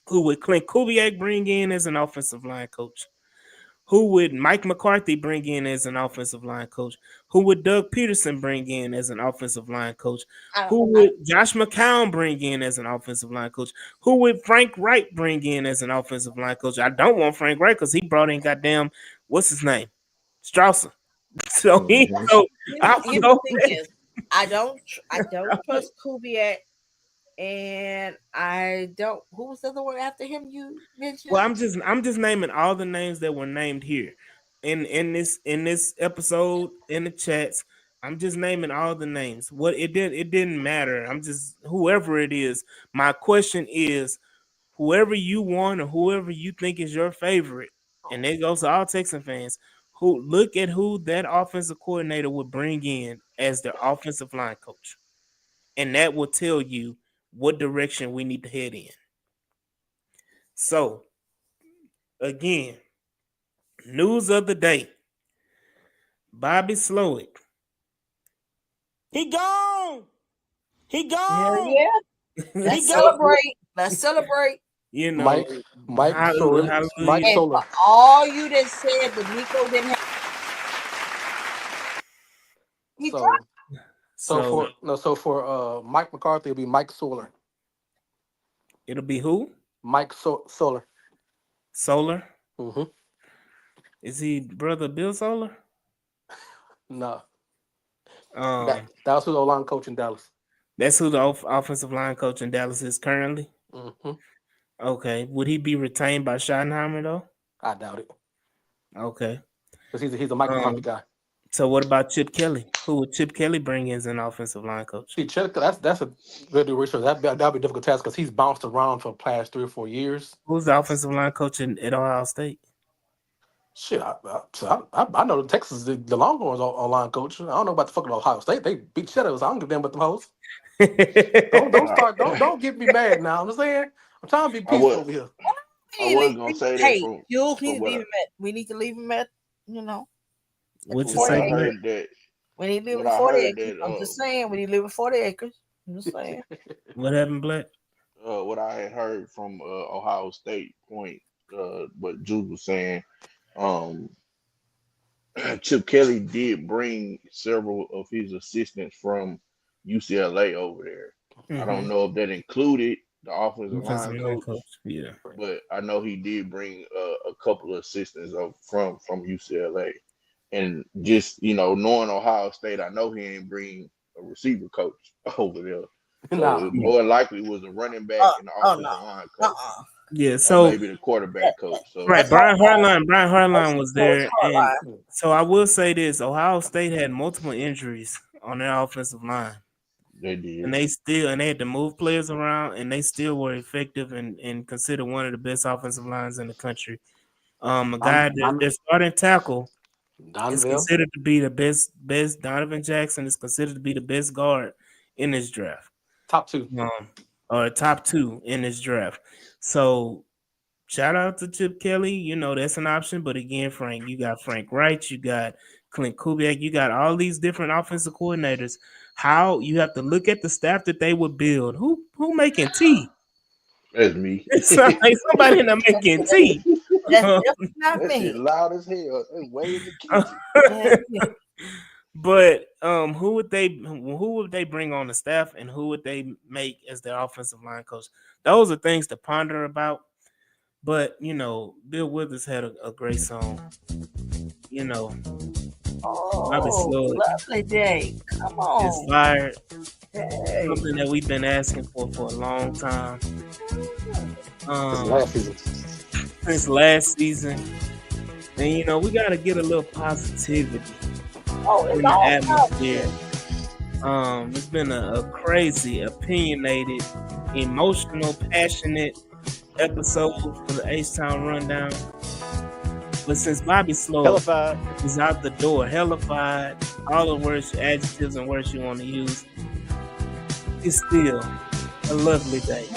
Who would Clint Kubiak bring in as an offensive line coach? Who would Mike McCarthy bring in as an offensive line coach? Who would Doug Peterson bring in as an offensive line coach? Who would Josh McCown bring in as an offensive line coach? Who would Frank Wright bring in as an offensive line coach? I don't want Frank Wright because he brought in goddamn, what's his name? Strausser. So he so I You know, the thing is, I don't trust Kubiak, and I don't. Who was the other one after him you mentioned? Well, I'm just naming all the names that were named here in this episode in the chats. I'm just naming all the names. It didn't matter. I'm just whoever it is. My question is whoever you want or whoever you think is your favorite, and it goes to all Texan fans. Who look at who that offensive coordinator would bring in as their offensive line coach, and that will tell you what direction we need to head in. So, again, news of the day. Bobby Slowick. He gone. He gone. Yeah. Let's celebrate. Let's celebrate. You know, Mike Solar. For all you that said that Nico didn't have. So for Mike McCarthy, it'll be Mike Solar. It'll be who? Mike Solar. Solar? Mm-hmm. Is he brother Bill Solar? No. That was who the O-line coach in Dallas. That's who the offensive line coach in Dallas is currently? Mm-hmm. Okay. Would he be retained by Schottenheimer, though? I doubt it. Okay. Because he's a Mike McCarthy guy. So what about Chip Kelly? Who would Chip Kelly bring in as an offensive line coach? See, Chip, that's a good do research. That'd be a difficult task because he's bounced around for the past 3 or 4 years. Who's the offensive line coach at Ohio State? Shit, I know the Texans, the Longhorns line coach. I don't know about the fucking Ohio State. They beat shit out of us. I don't give a damn about the hoes. Don't get me mad now. I'm saying I'm trying to be peaceful over here. I was gonna say that. Hey, you need to leave him at. We need to leave him at. What you say? I heard that. We need to leave him 40 acres. I'm just saying we need to leave him 40 acres. I'm just saying. What happened, Black? What I had heard from Ohio State point, what Jude was saying. Chip Kelly did bring several of his assistants from UCLA over there. Mm-hmm. I don't know if that included the offensive line coach. Yeah, but I know he did bring a couple of assistants from UCLA. And just, knowing Ohio State, I know he ain't bring a receiver coach over there. So it more likely was a running back and the offensive line coach. Yeah, so maybe the quarterback coach. So. Right, Brian Hartline was there. And so I will say this: Ohio State had multiple injuries on their offensive line. They did, and they had to move players around, and they still were effective and considered one of the best offensive lines in the country. Their starting tackle is considered to be the best. Donovan Jackson is considered to be the best guard in this draft. Top 2. Or top 2 in this draft. So shout out to Chip Kelly. That's an option. But again, Frank, you got Frank Wright, you got Clint Kubiak, you got all these different offensive coordinators. How you have to look at the staff that they would build. Who making tea? That's me. It's like somebody not making tea. That's not that me. Shit loud as hell. It's way in the kitchen. But who would they bring on the staff, and who would they make as their offensive line coach? Those are things to ponder about. But Bill Withers had a great song. Lovely day. Come on. It's fired. Hey. Something that we've been asking for a long time. Since last season. Since last season. And you know, we gotta get a little positivity Oh, in it's the all atmosphere. positive. It's been a crazy, opinionated, emotional, passionate episode for the H-Town Rundown. But since Bobby Slow Hellified. is out the door, hellified, all the words, adjectives, and words you want to use, it's still a lovely day.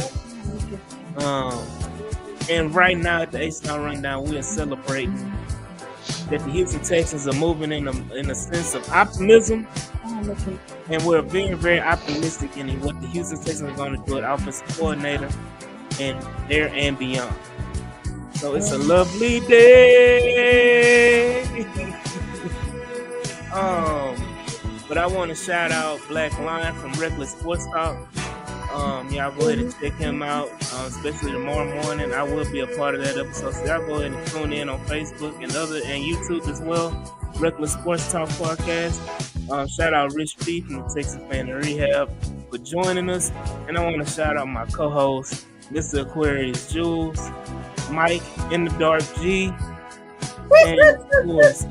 And right now at the H-Town Rundown, we are celebrating that the Houston Texans are moving in a sense of optimism. And we're very, very optimistic in what the Houston Texans are going to do at offensive coordinator and there and beyond. So it's a lovely day. But I want to shout out Black Lion from Reckless Sports Talk. Y'all go ahead and check him out, especially tomorrow morning. I will be a part of that episode, so y'all go ahead and tune in on Facebook and YouTube as well. Reckless Sports Talk podcast. Shout out Rich P from the Texas Fan and Rehab for joining us, and I want to shout out my co-host, Mr. Aquarius Jules, Mike in the Dark G, and of course,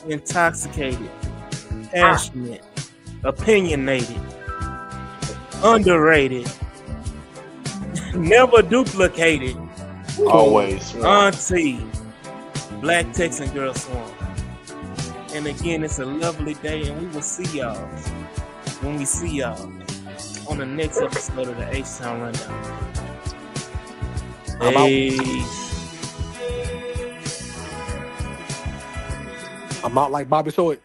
intoxicated, passionate, opinionated, underrated, never duplicated, Always. Auntie, Black Texan Girl Swarm. And again, it's a lovely day, and we will see y'all when we see y'all on the next episode of the H-Town Rundown. I'm out like Bobby Short.